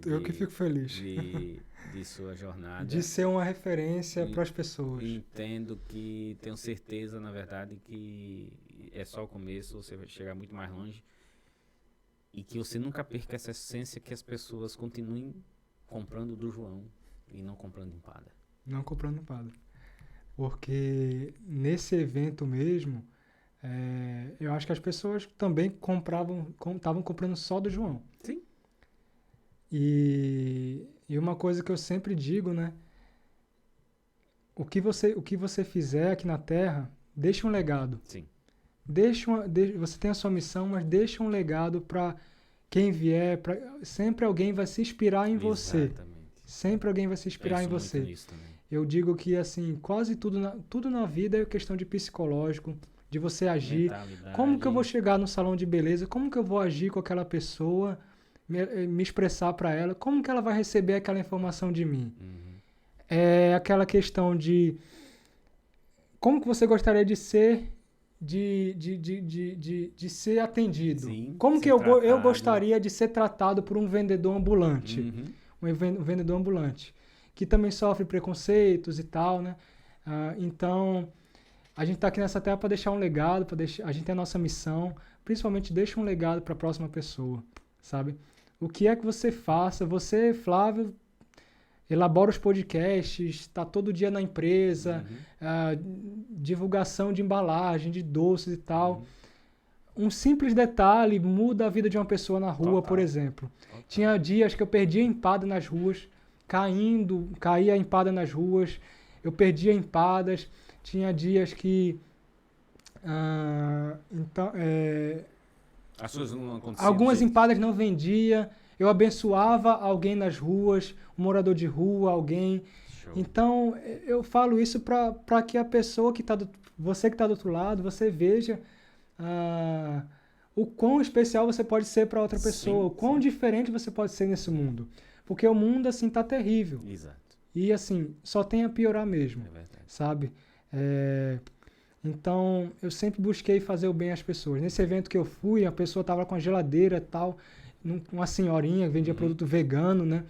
Eu que fico feliz. De sua jornada. De ser uma referência para as pessoas. Entendo que, tenho certeza, na verdade, que é só o começo, você vai chegar muito mais longe. E que você nunca perca essa essência, que as pessoas continuem comprando do João e não comprando empada. Não comprando empada. Porque nesse evento mesmo, eu acho que as pessoas também estavam comprando só do João. Sim. E uma coisa que eu sempre digo, né? O que você fizer aqui na Terra, deixa um legado. Sim. Você tem a sua missão, mas deixa um legado para quem vier. Sempre alguém vai se inspirar em você. Sempre alguém vai se inspirar em você. Eu digo que assim, quase tudo na vida é questão de psicológico, de você agir. Como que eu vou chegar no salão de beleza? Como que eu vou agir com aquela pessoa? Me expressar para ela? Como que ela vai receber aquela informação de mim? É aquela questão de como que você gostaria de ser de ser atendido. Sim, como que eu gostaria de ser tratado por um vendedor ambulante. Um vendedor ambulante que também sofre preconceitos e tal, né? Então a gente está aqui nessa terra para deixar um legado, a gente tem a nossa missão, principalmente deixa um legado para a próxima pessoa, sabe? O que é que você faça? Você, Flávio, elabora os podcasts, está todo dia na empresa, divulgação de embalagem, de doces e tal. Um simples detalhe muda a vida de uma pessoa na rua, por exemplo. Tinha dias que eu perdia empada nas ruas, caía a empada nas ruas, eu perdia empadas. Tinha dias que algumas empadas não vendia, eu abençoava alguém nas ruas, um morador de rua, alguém. Show. Então, eu falo isso para que a pessoa você que está do outro lado, você veja o quão especial você pode ser para outra pessoa, o quão diferente você pode ser nesse mundo. Porque o mundo, assim, tá terrível. Exato. E, assim, só tem a piorar mesmo, sabe? Então, eu sempre busquei fazer o bem às pessoas. Nesse evento que eu fui, a pessoa estava com a geladeira e tal, uma senhorinha que vendia produto vegano, né?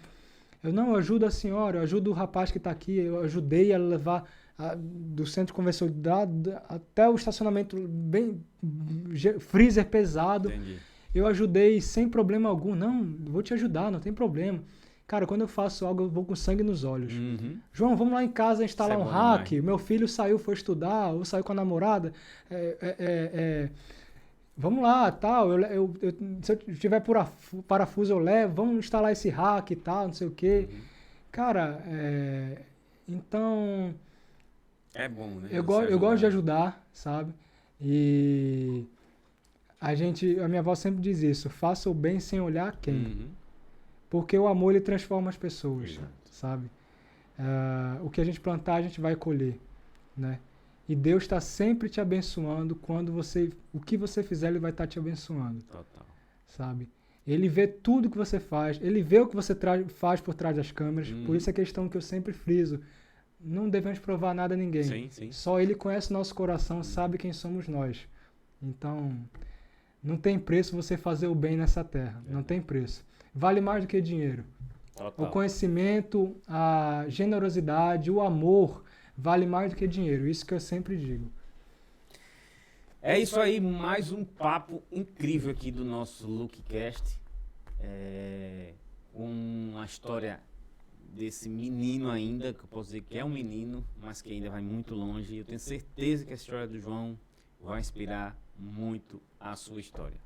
Eu ajudo a senhora, eu ajudo o rapaz que está aqui, eu ajudei a levar do centro de convenção até o estacionamento bem freezer pesado. Entendi. Eu ajudei sem problema algum. Não, vou te ajudar, não tem problema. Cara, quando eu faço algo, eu vou com sangue nos olhos. João, vamos lá em casa instalar um hack. Meu filho foi estudar, ou saiu com a namorada. Vamos lá, tal. Se eu tiver parafuso, eu levo. Vamos instalar esse hack e tal, não sei o quê. Cara, então... É bom, né? Eu gosto de ajudar, sabe? E a minha avó sempre diz isso. Faça o bem sem olhar quem. Porque o amor, ele transforma as pessoas, sabe? O que a gente plantar, a gente vai colher, né? E Deus está sempre te abençoando o que você fizer, Ele vai estar te abençoando. Total. Sabe? Ele vê tudo que você faz, ele vê o que você faz por trás das câmeras. Por isso a questão que eu sempre friso, não devemos provar nada a ninguém. Sim, sim. Só ele conhece o nosso coração, sabe quem somos nós. Então, não tem preço você fazer o bem nessa terra. Não tem preço. Vale mais do que dinheiro. Total. O conhecimento, a generosidade, o amor, vale mais do que dinheiro. Isso que eu sempre digo. É isso aí, mais um papo incrível aqui do nosso Lookcast. Uma história desse menino ainda, que eu posso dizer que é um menino, mas que ainda vai muito longe. Eu tenho certeza que a história do João vai inspirar muito a sua história.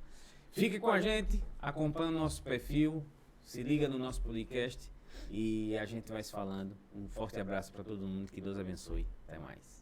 Fique com a gente, acompanhe o nosso perfil, se liga no nosso podcast e a gente vai se falando. Um forte abraço para todo mundo, que Deus abençoe. Até mais.